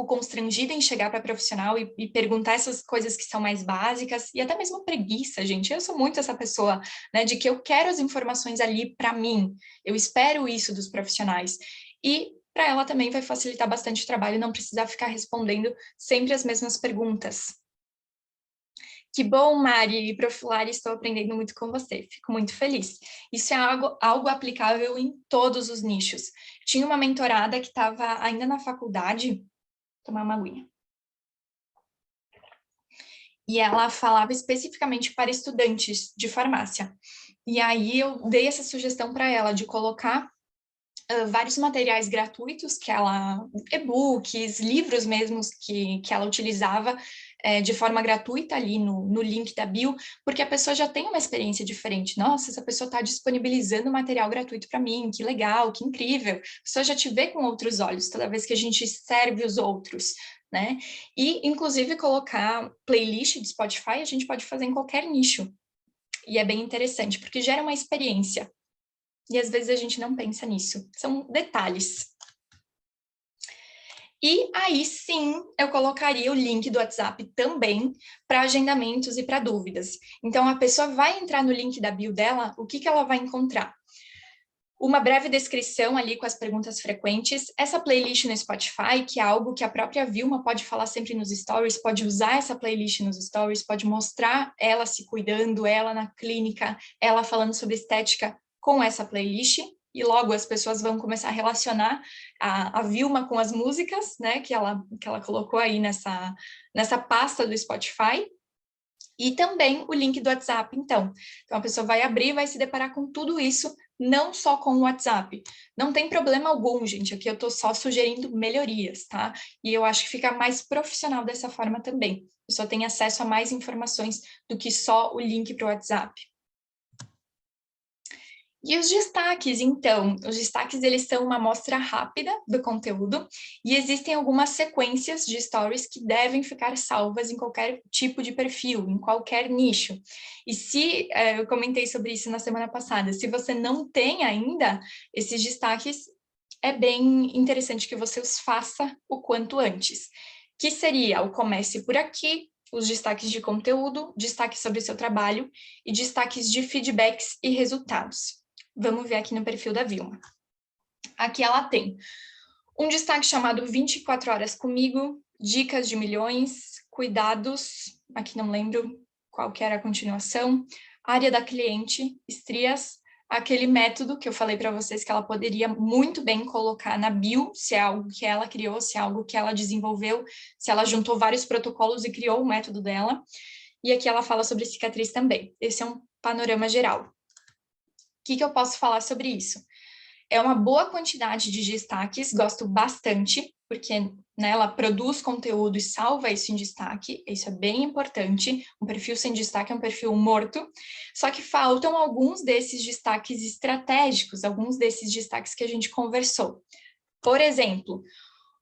A: constrangida em chegar para profissional e perguntar essas coisas que são mais básicas, e até mesmo preguiça, gente. Eu sou muito essa pessoa, né, de que eu quero as informações ali para mim, eu espero isso dos profissionais. E para ela também vai facilitar bastante o trabalho, não precisar ficar respondendo sempre as mesmas perguntas. Que bom, Mari, Prof. Lari, estou aprendendo muito com você, fico muito feliz. Isso é algo aplicável em todos os nichos. Tinha uma mentorada que estava ainda na faculdade, tomar uma aguinha. E ela falava especificamente para estudantes de farmácia. E aí eu dei essa sugestão para ela de colocar vários materiais gratuitos que ela, e-books, livros mesmos que ela utilizava de forma gratuita ali no link da bio, porque a pessoa já tem uma experiência diferente. Nossa, essa pessoa está disponibilizando material gratuito para mim, que legal, que incrível. A pessoa já te vê com outros olhos toda vez que a gente serve os outros, né? E, inclusive, colocar playlist de Spotify, a gente pode fazer em qualquer nicho. E é bem interessante, porque gera uma experiência. E às vezes a gente não pensa nisso. São detalhes. E aí sim, eu colocaria o link do WhatsApp também para agendamentos e para dúvidas. Então, a pessoa vai entrar no link da bio dela, o que ela vai encontrar? Uma breve descrição ali com as perguntas frequentes. Essa playlist no Spotify, que é algo que a própria Vilma pode falar sempre nos stories, pode usar essa playlist nos stories, pode mostrar ela se cuidando, ela na clínica, ela falando sobre estética com essa playlist. E logo as pessoas vão começar a relacionar a Vilma com as músicas, né, que ela colocou aí nessa pasta do Spotify. E também o link do WhatsApp, então. Então, a pessoa vai abrir e vai se deparar com tudo isso, não só com o WhatsApp. Não tem problema algum, gente, aqui eu estou só sugerindo melhorias, tá? E eu acho que fica mais profissional dessa forma também. A pessoa tem acesso a mais informações do que só o link para o WhatsApp. E os destaques, então? Os destaques, eles são uma amostra rápida do conteúdo e existem algumas sequências de stories que devem ficar salvas em qualquer tipo de perfil, em qualquer nicho. E se, eu comentei sobre isso na semana passada, se você não tem ainda esses destaques, é bem interessante que você os faça o quanto antes. Que seria o comece por aqui, os destaques de conteúdo, destaques sobre o seu trabalho e destaques de feedbacks e resultados. Vamos ver aqui no perfil da Vilma. Aqui ela tem um destaque chamado 24 horas comigo, dicas de milhões, cuidados, aqui não lembro qual que era a continuação, área da cliente, estrias, aquele método que eu falei para vocês que ela poderia muito bem colocar na bio, se é algo que ela criou, se é algo que ela desenvolveu, se ela juntou vários protocolos e criou o método dela. E aqui ela fala sobre cicatriz também. Esse é um panorama geral. O que eu posso falar sobre isso? É uma boa quantidade de destaques, gosto bastante, porque né, ela produz conteúdo e salva isso em destaque, isso é bem importante. Um perfil sem destaque é um perfil morto, só que faltam alguns desses destaques estratégicos, alguns desses destaques que a gente conversou. Por exemplo,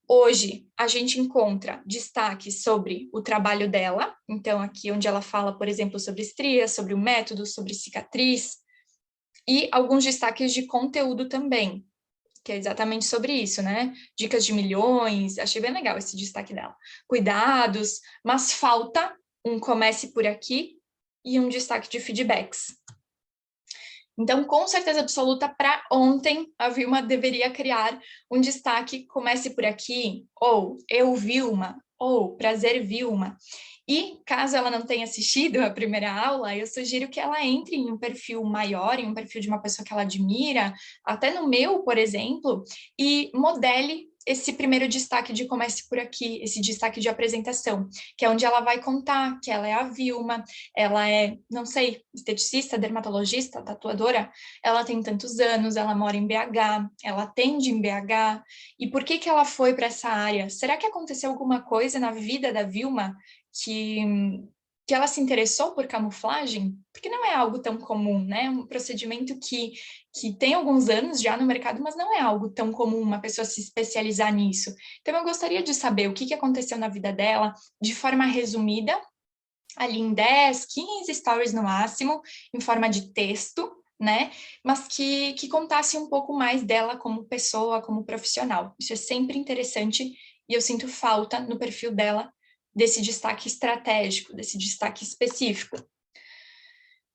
A: hoje a gente encontra destaques sobre o trabalho dela, então aqui onde ela fala, por exemplo, sobre estrias, sobre o método, sobre cicatriz, e alguns destaques de conteúdo também, que é exatamente sobre isso, né? Dicas de milhões, achei bem legal esse destaque dela. Cuidados, mas falta um comece por aqui e um destaque de feedbacks. Então, com certeza absoluta, para ontem, a Vilma deveria criar um destaque comece por aqui, ou eu, Vilma, ou prazer, Vilma. E, caso ela não tenha assistido a primeira aula, eu sugiro que ela entre em um perfil maior, em um perfil de uma pessoa que ela admira, até no meu, por exemplo, e modele esse primeiro destaque de comece por aqui, esse destaque de apresentação, que é onde ela vai contar que ela é a Vilma, ela é, não sei, esteticista, dermatologista, tatuadora, ela tem tantos anos, ela mora em BH, ela atende em BH, e por que ela foi para essa área? Será que aconteceu alguma coisa na vida da Vilma que ela se interessou por camuflagem? Porque não é algo tão comum, né? Um procedimento que tem alguns anos já no mercado, mas não é algo tão comum uma pessoa se especializar nisso. Então, eu gostaria de saber o que aconteceu na vida dela, de forma resumida, ali em 10, 15 stories no máximo, em forma de texto, né? Mas que contasse um pouco mais dela como pessoa, como profissional. Isso é sempre interessante e eu sinto falta no perfil dela desse destaque estratégico, desse destaque específico.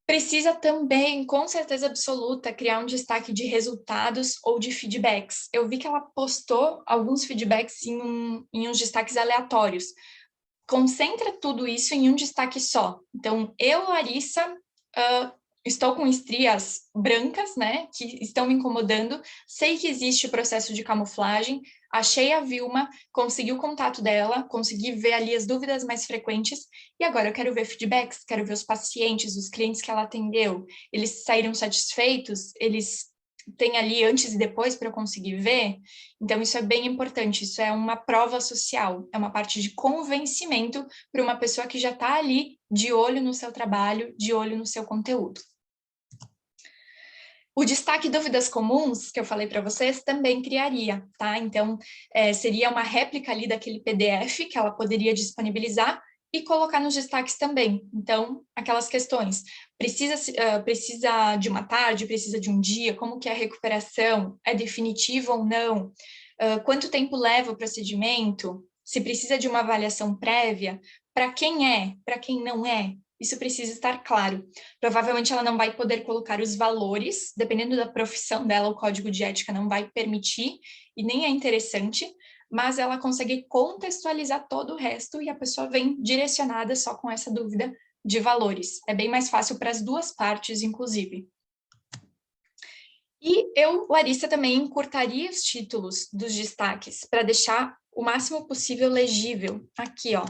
A: Precisa também, com certeza absoluta, criar um destaque de resultados ou de feedbacks. Eu vi que ela postou alguns feedbacks em uns destaques aleatórios. Concentra tudo isso em um destaque só. Então, eu, Larissa, estou com estrias brancas, né, que estão me incomodando, sei que existe o processo de camuflagem, achei a Vilma, consegui o contato dela, consegui ver ali as dúvidas mais frequentes, e agora eu quero ver feedbacks, quero ver os pacientes, os clientes que ela atendeu, eles saíram satisfeitos, eles têm ali antes e depois para eu conseguir ver. Então, isso é bem importante, isso é uma prova social, é uma parte de convencimento para uma pessoa que já está ali de olho no seu trabalho, de olho no seu conteúdo. O destaque dúvidas comuns, que eu falei para vocês, também criaria, tá? Então, seria uma réplica ali daquele PDF que ela poderia disponibilizar e colocar nos destaques também. Então, aquelas questões, precisa de uma tarde, precisa de um dia, como que é a recuperação, é definitivo ou não, quanto tempo leva o procedimento, se precisa de uma avaliação prévia, para quem não é, Isso precisa estar claro. Provavelmente ela não vai poder colocar os valores, dependendo da profissão dela, o código de ética não vai permitir, e nem é interessante, mas ela consegue contextualizar todo o resto e a pessoa vem direcionada só com essa dúvida de valores. É bem mais fácil para as duas partes, inclusive. E eu, Larissa, também encurtaria os títulos dos destaques para deixar o máximo possível legível. Aqui, ó.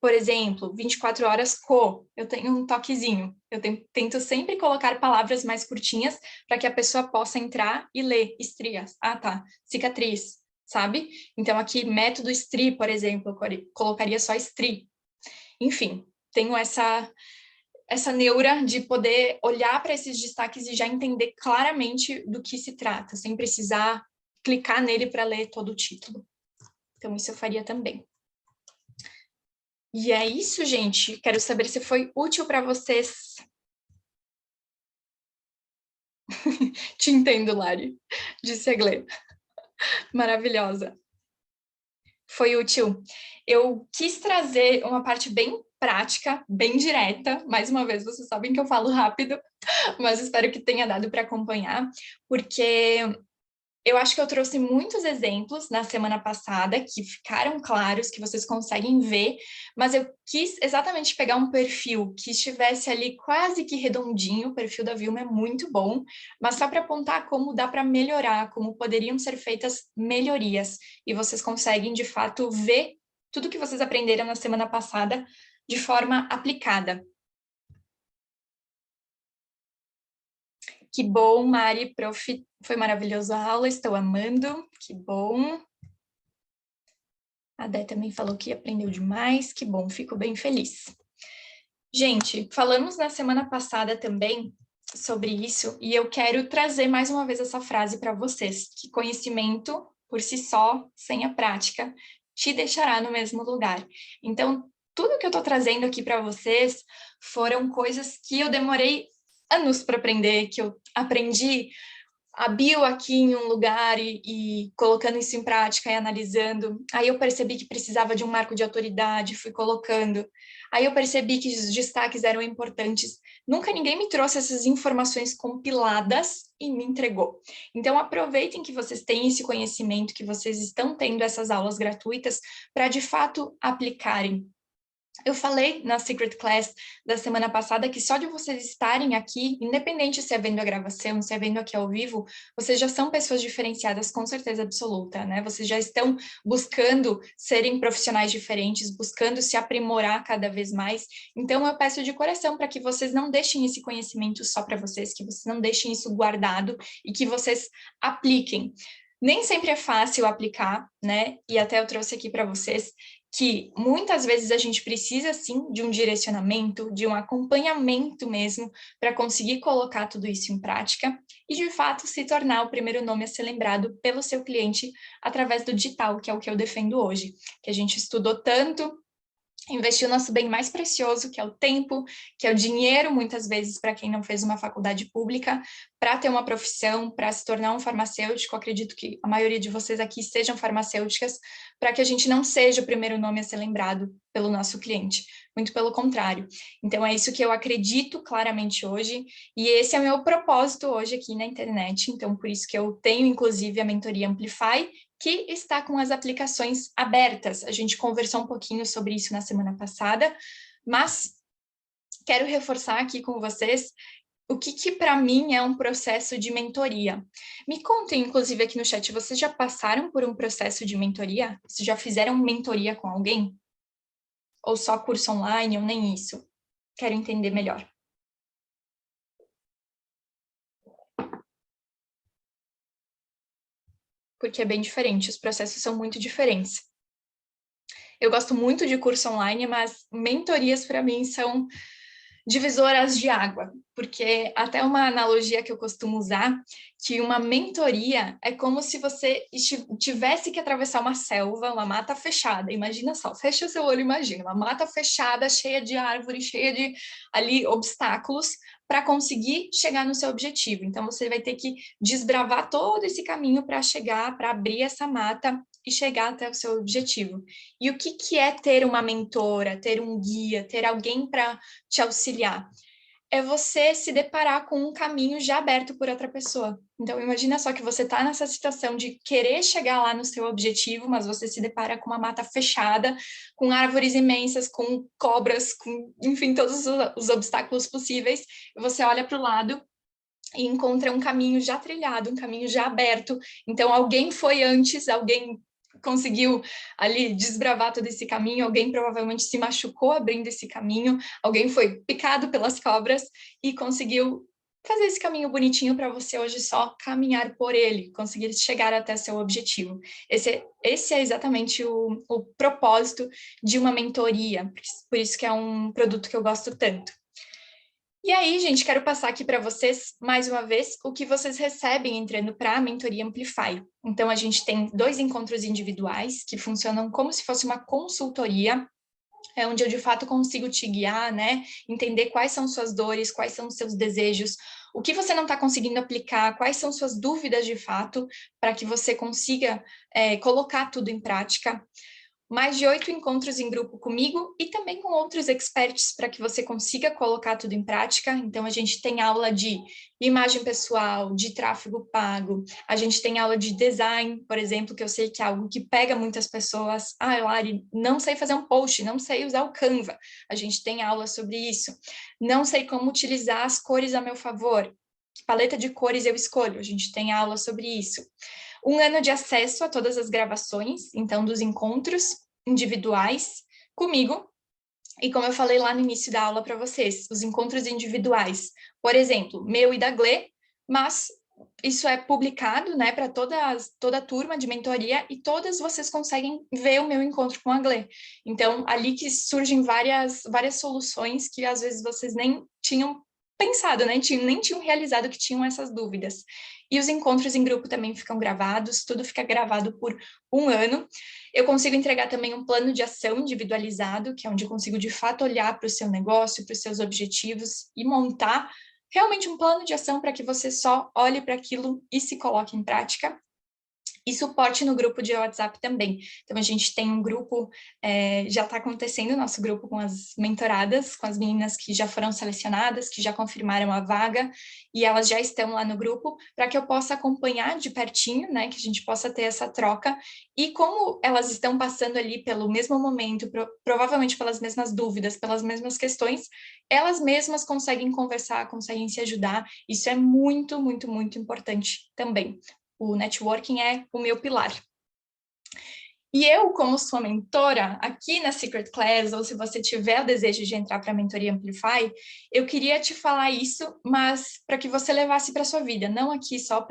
A: Por exemplo, 24 horas eu tenho um toquezinho. Eu tento sempre colocar palavras mais curtinhas para que a pessoa possa entrar e ler. Estrias. Ah, tá. Cicatriz, sabe? Então, aqui, método STRI, por exemplo, eu colocaria só STRI. Enfim, tenho essa neura de poder olhar para esses destaques e já entender claramente do que se trata, sem precisar clicar nele para ler todo o título. Então, isso eu faria também. E é isso, gente. Quero saber se foi útil para vocês. Te entendo, Lari, disse a Glê. Maravilhosa. Foi útil. Eu quis trazer uma parte bem prática, bem direta. Mais uma vez, vocês sabem que eu falo rápido, mas espero que tenha dado para acompanhar, porque eu acho que eu trouxe muitos exemplos na semana passada que ficaram claros, que vocês conseguem ver, mas eu quis exatamente pegar um perfil que estivesse ali quase que redondinho. O perfil da Vilma é muito bom, mas só para apontar como dá para melhorar, como poderiam ser feitas melhorias, e vocês conseguem, de fato, ver tudo que vocês aprenderam na semana passada de forma aplicada. Que bom, Mari, prof, foi maravilhosa a aula, estou amando, que bom. A Dé também falou que aprendeu demais, que bom, fico bem feliz. Gente, falamos na semana passada também sobre isso, e eu quero trazer mais uma vez essa frase para vocês, que conhecimento, por si só, sem a prática, te deixará no mesmo lugar. Então, tudo que eu estou trazendo aqui para vocês foram coisas que eu demorei anos para aprender, que eu aprendi a bio aqui em um lugar e colocando isso em prática e analisando. Aí eu percebi que precisava de um marco de autoridade, fui colocando. Aí eu percebi que os destaques eram importantes. Nunca ninguém me trouxe essas informações compiladas e me entregou. Então aproveitem que vocês têm esse conhecimento, que vocês estão tendo essas aulas gratuitas para de fato aplicarem. Eu falei na Secret Class da semana passada que só de vocês estarem aqui, independente se é vendo a gravação, se é vendo aqui ao vivo, vocês já são pessoas diferenciadas com certeza absoluta, né? Vocês já estão buscando serem profissionais diferentes, buscando se aprimorar cada vez mais. Então eu peço de coração para que vocês não deixem esse conhecimento só para vocês, que vocês não deixem isso guardado e que vocês apliquem. Nem sempre é fácil aplicar, né? E até eu trouxe aqui para vocês que muitas vezes a gente precisa, sim, de um direcionamento, de um acompanhamento mesmo, para conseguir colocar tudo isso em prática e, de fato, se tornar o primeiro nome a ser lembrado pelo seu cliente através do digital, que é o que eu defendo hoje, que a gente estudou tanto, investir o nosso bem mais precioso, que é o tempo, que é o dinheiro, muitas vezes, para quem não fez uma faculdade pública, para ter uma profissão, para se tornar um farmacêutico. Acredito que a maioria de vocês aqui sejam farmacêuticas, para que a gente não seja o primeiro nome a ser lembrado pelo nosso cliente, muito pelo contrário. Então, é isso que eu acredito claramente hoje, e esse é o meu propósito hoje aqui na internet. Então, por isso que eu tenho, inclusive, a mentoria Amplify, que está com as aplicações abertas. A gente conversou um pouquinho sobre isso na semana passada, mas quero reforçar aqui com vocês o que para mim é um processo de mentoria. Me contem, inclusive, aqui no chat, vocês já passaram por um processo de mentoria? Vocês já fizeram mentoria com alguém? Ou só curso online, ou nem isso? Quero entender melhor. Porque é bem diferente, os processos são muito diferentes. Eu gosto muito de curso online, mas mentorias para mim são divisoras de água, porque até uma analogia que eu costumo usar, que uma mentoria é como se você tivesse que atravessar uma selva, uma mata fechada. Imagina só, fecha o seu olho, imagina, uma mata fechada, cheia de árvores, cheia de ali obstáculos, para conseguir chegar no seu objetivo. Então, você vai ter que desbravar todo esse caminho para chegar, para abrir essa mata e chegar até o seu objetivo. E o que é ter uma mentora, ter um guia, ter alguém para te auxiliar? É você se deparar com um caminho já aberto por outra pessoa. Então, imagina só que você está nessa situação de querer chegar lá no seu objetivo, mas você se depara com uma mata fechada, com árvores imensas, com cobras, com, enfim, todos os obstáculos possíveis. Você olha para o lado e encontra um caminho já trilhado, um caminho já aberto. Então, alguém foi antes, alguém conseguiu ali desbravar todo esse caminho, alguém provavelmente se machucou abrindo esse caminho, alguém foi picado pelas cobras e conseguiu fazer esse caminho bonitinho para você hoje só caminhar por ele, conseguir chegar até seu objetivo. Esse é exatamente o propósito de uma mentoria, por isso que é um produto que eu gosto tanto. E aí, gente, quero passar aqui para vocês, mais uma vez, o que vocês recebem entrando para a Mentoria Amplify. Então, a gente tem 2 encontros individuais, que funcionam como se fosse uma consultoria, onde eu, de fato, consigo te guiar, né? Entender quais são suas dores, quais são os seus desejos, o que você não está conseguindo aplicar, quais são suas dúvidas, de fato, para que você consiga colocar tudo em prática. Mais de 8 encontros em grupo comigo e também com outros experts para que você consiga colocar tudo em prática. Então, a gente tem aula de imagem pessoal, de tráfego pago, a gente tem aula de design, por exemplo, que eu sei que é algo que pega muitas pessoas. Ah, Lari, não sei fazer um post, não sei usar o Canva. A gente tem aula sobre isso. Não sei como utilizar as cores a meu favor. Que paleta de cores eu escolho? A gente tem aula sobre isso. 1 ano de acesso a todas as gravações, então, dos encontros individuais comigo. E como eu falei lá no início da aula para vocês, os encontros individuais, por exemplo, meu e da Glê, mas isso é publicado, né, para toda a turma de mentoria e todas vocês conseguem ver o meu encontro com a Glê. Então, ali que surgem várias soluções que às vezes vocês nem tinham pensado, né, nem tinham realizado que tinham essas dúvidas. E os encontros em grupo também ficam gravados, tudo fica gravado por 1 ano. Eu consigo entregar também um plano de ação individualizado, que é onde eu consigo, de fato, olhar para o seu negócio, para os seus objetivos e montar realmente um plano de ação para que você só olhe para aquilo e se coloque em prática. E suporte no grupo de WhatsApp também. Então, a gente tem um grupo, já está acontecendo o nosso grupo com as mentoradas, com as meninas que já foram selecionadas, que já confirmaram a vaga, e elas já estão lá no grupo, para que eu possa acompanhar de pertinho, né, que a gente possa ter essa troca, e como elas estão passando ali pelo mesmo momento, provavelmente pelas mesmas dúvidas, pelas mesmas questões, elas mesmas conseguem conversar, conseguem se ajudar, isso é muito, muito, muito importante também. O networking é o meu pilar. E eu, como sua mentora, aqui na Secret Class, ou se você tiver o desejo de entrar para a Mentoria Amplify, eu queria te falar isso, mas para que você levasse para a sua vida, não aqui só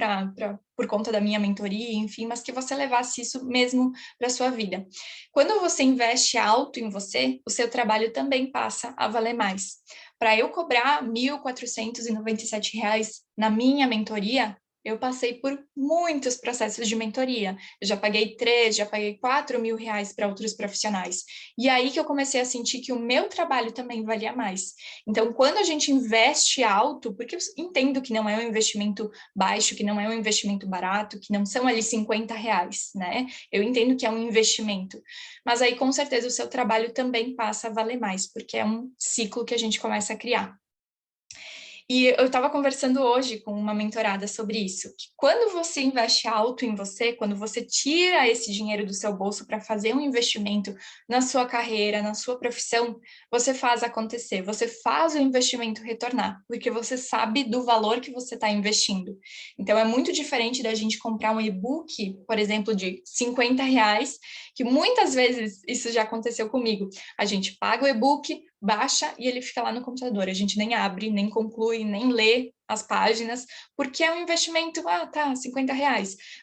A: por conta da minha mentoria, enfim, mas que você levasse isso mesmo para a sua vida. Quando você investe alto em você, o seu trabalho também passa a valer mais. Para eu cobrar R$ 1.497 na minha mentoria, eu passei por muitos processos de mentoria. Eu já paguei 3, já paguei 4 mil reais para outros profissionais. E aí que eu comecei a sentir que o meu trabalho também valia mais. Então, quando a gente investe alto, porque eu entendo que não é um investimento baixo, que não é um investimento barato, que não são ali R$ 50, né? Eu entendo que é um investimento. Mas aí, com certeza, o seu trabalho também passa a valer mais, porque é um ciclo que a gente começa a criar. E eu estava conversando hoje com uma mentorada sobre isso, que quando você investe alto em você, quando você tira esse dinheiro do seu bolso para fazer um investimento na sua carreira, na sua profissão, você faz acontecer, você faz o investimento retornar, porque você sabe do valor que você está investindo. Então, é muito diferente da gente comprar um e-book, por exemplo, de R$ 50, que muitas vezes isso já aconteceu comigo. A gente paga o e-book, baixa e ele fica lá no computador. A gente nem abre, nem conclui, nem lê as páginas, porque é um investimento, R$ 50.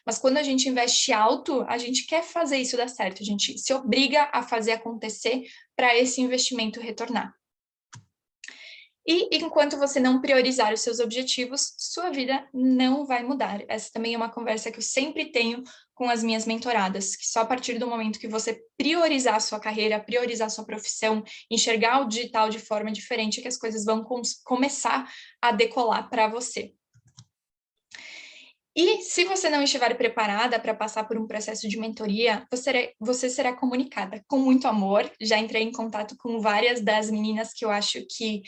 A: Mas quando a gente investe alto, a gente quer fazer isso dar certo, a gente se obriga a fazer acontecer para esse investimento retornar. E enquanto você não priorizar os seus objetivos, sua vida não vai mudar. Essa também é uma conversa que eu sempre tenho com as minhas mentoradas, que só a partir do momento que você priorizar a sua carreira, priorizar a sua profissão, enxergar o digital de forma diferente, que as coisas vão começar a decolar para você. E se você não estiver preparada para passar por um processo de mentoria, você será comunicada com muito amor. Já entrei em contato com várias das meninas que eu acho que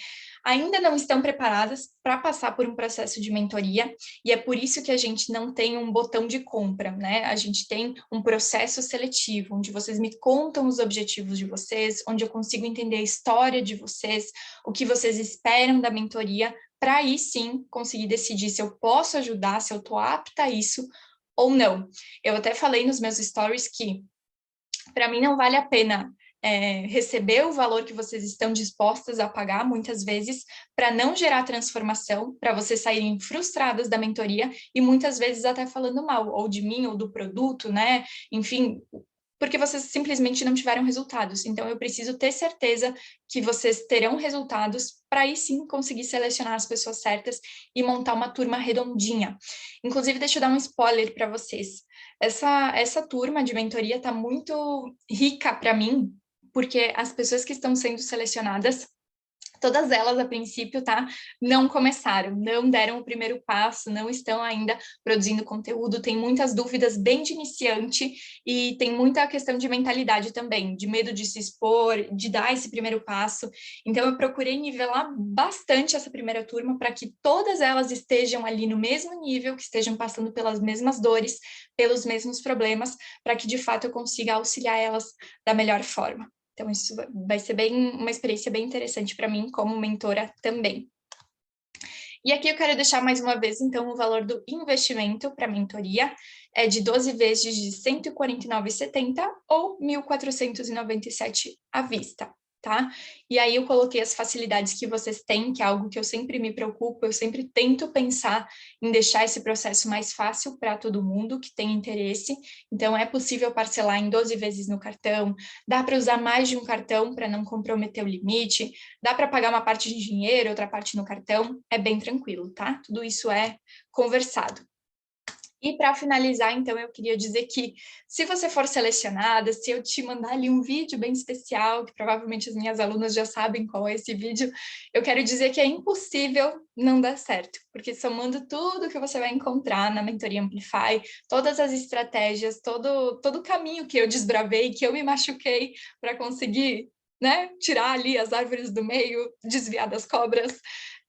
A: ainda não estão preparadas para passar por um processo de mentoria, e é por isso que a gente não tem um botão de compra, né? A gente tem um processo seletivo, onde vocês me contam os objetivos de vocês, onde eu consigo entender a história de vocês, o que vocês esperam da mentoria, para aí sim conseguir decidir se eu posso ajudar, se eu estou apta a isso ou não. Eu até falei nos meus stories que para mim não vale a pena receber o valor que vocês estão dispostas a pagar, muitas vezes, para não gerar transformação, para vocês saírem frustradas da mentoria e muitas vezes até falando mal, ou de mim, ou do produto, né? Enfim, porque vocês simplesmente não tiveram resultados. Então, eu preciso ter certeza que vocês terão resultados para aí sim conseguir selecionar as pessoas certas e montar uma turma redondinha. Inclusive, deixa eu dar um spoiler para vocês. Essa turma de mentoria está muito rica para mim, porque as pessoas que estão sendo selecionadas, todas elas, a princípio, tá? Não começaram, não deram o primeiro passo, não estão ainda produzindo conteúdo, tem muitas dúvidas bem de iniciante e tem muita questão de mentalidade também, de medo de se expor, de dar esse primeiro passo. Então, eu procurei nivelar bastante essa primeira turma para que todas elas estejam ali no mesmo nível, que estejam passando pelas mesmas dores, pelos mesmos problemas, para que, de fato, eu consiga auxiliar elas da melhor forma. Então, isso vai ser uma experiência bem interessante para mim como mentora também. E aqui eu quero deixar mais uma vez, então, o valor do investimento para a mentoria é de 12 vezes de R$ 149,70 ou R$ 1.497 à vista, tá? E aí eu coloquei as facilidades que vocês têm, que é algo que eu sempre me preocupo, eu sempre tento pensar em deixar esse processo mais fácil para todo mundo que tem interesse. Então, é possível parcelar em 12 vezes no cartão, dá para usar mais de um cartão para não comprometer o limite, dá para pagar uma parte de dinheiro, outra parte no cartão, é bem tranquilo, tá? Tudo isso é conversado. E para finalizar, então, eu queria dizer que se você for selecionada, se eu te mandar ali um vídeo bem especial, que provavelmente as minhas alunas já sabem qual é esse vídeo, eu quero dizer que é impossível não dar certo, porque somando tudo que você vai encontrar na Mentoria Amplify, todas as estratégias, todo o caminho que eu desbravei, que eu me machuquei para conseguir, né, tirar ali as árvores do meio, desviar das cobras,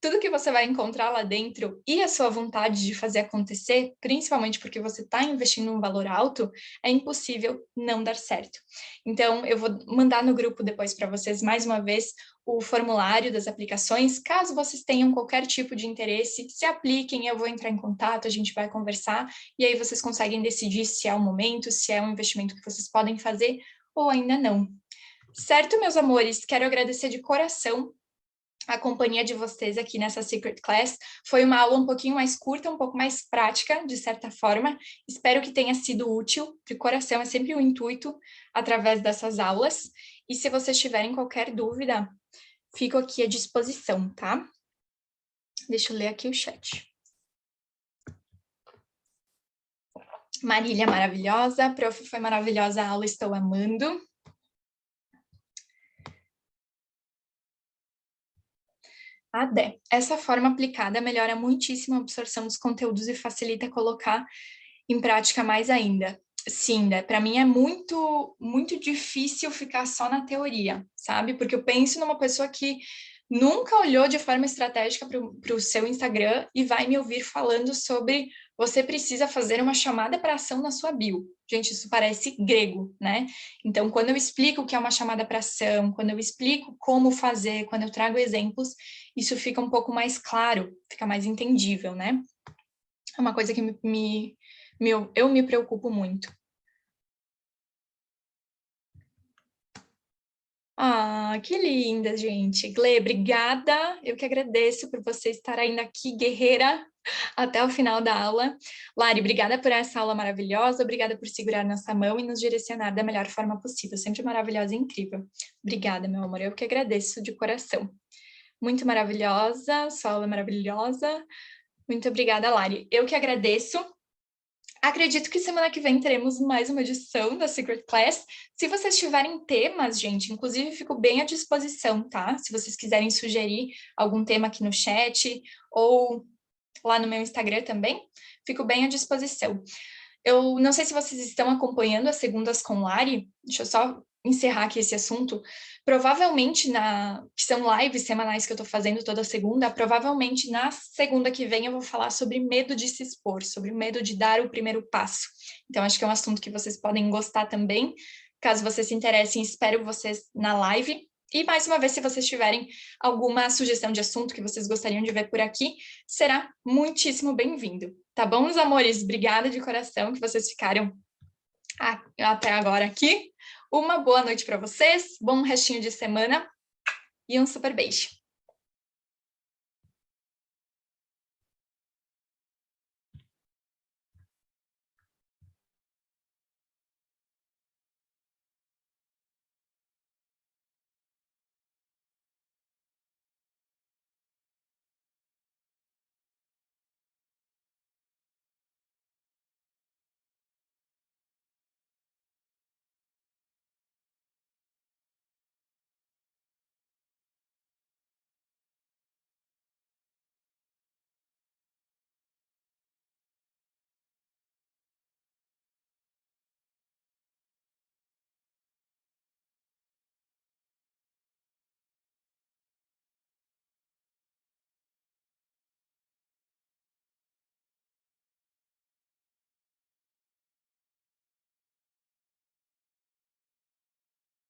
A: tudo que você vai encontrar lá dentro e a sua vontade de fazer acontecer, principalmente porque você está investindo um valor alto, é impossível não dar certo. Então, eu vou mandar no grupo depois para vocês, mais uma vez, o formulário das aplicações. Caso vocês tenham qualquer tipo de interesse, se apliquem, eu vou entrar em contato, a gente vai conversar, e aí vocês conseguem decidir se é o momento, se é um investimento que vocês podem fazer ou ainda não. Certo, meus amores? Quero agradecer de coração a companhia de vocês aqui nessa Secret Class. Foi uma aula um pouquinho mais curta, um pouco mais prática, de certa forma. Espero que tenha sido útil, de coração, é sempre o intuito através dessas aulas. E se vocês tiverem qualquer dúvida, fico aqui à disposição, tá? Deixa eu ler aqui o chat. Marília, maravilhosa. Prof, foi maravilhosa a aula, estou amando. Adé, essa forma aplicada melhora muitíssimo a absorção dos conteúdos e facilita colocar em prática mais ainda. Sim, né? Para mim é muito difícil ficar só na teoria, sabe? Porque eu penso numa pessoa que nunca olhou de forma estratégica para o seu Instagram e vai me ouvir falando sobre você precisa fazer uma chamada para ação na sua bio. Gente, isso parece grego, né? Então, quando eu explico o que é uma chamada para ação, quando eu explico como fazer, quando eu trago exemplos, isso fica um pouco mais claro, fica mais entendível, né? É uma coisa que eu me preocupo muito. Ah, que linda, gente. Glê, obrigada. Eu que agradeço por você estar ainda aqui, guerreira, até o final da aula. Lari, obrigada por essa aula maravilhosa, obrigada por segurar nossa mão e nos direcionar da melhor forma possível. Sempre maravilhosa e incrível. Obrigada, meu amor. Eu que agradeço de coração. Muito maravilhosa, sua aula é maravilhosa. Muito obrigada, Lari. Eu que agradeço. Acredito que semana que vem teremos mais uma edição da Secret Class. Se vocês tiverem temas, gente, inclusive fico bem à disposição, tá? Se vocês quiserem sugerir algum tema aqui no chat, ou lá no meu Instagram também. Fico bem à disposição. Eu não sei se vocês estão acompanhando as segundas com Lari, deixa eu só encerrar aqui esse assunto. Provavelmente, que são lives semanais que eu estou fazendo toda segunda, provavelmente na segunda que vem eu vou falar sobre medo de se expor, sobre medo de dar o primeiro passo. Então, acho que é um assunto que vocês podem gostar também. Caso vocês se interessem, espero vocês na live. E, mais uma vez, se vocês tiverem alguma sugestão de assunto que vocês gostariam de ver por aqui, será muitíssimo bem-vindo. Tá bom, meus amores? Obrigada de coração que vocês ficaram até agora aqui. Uma boa noite para vocês, bom restinho de semana e um super beijo.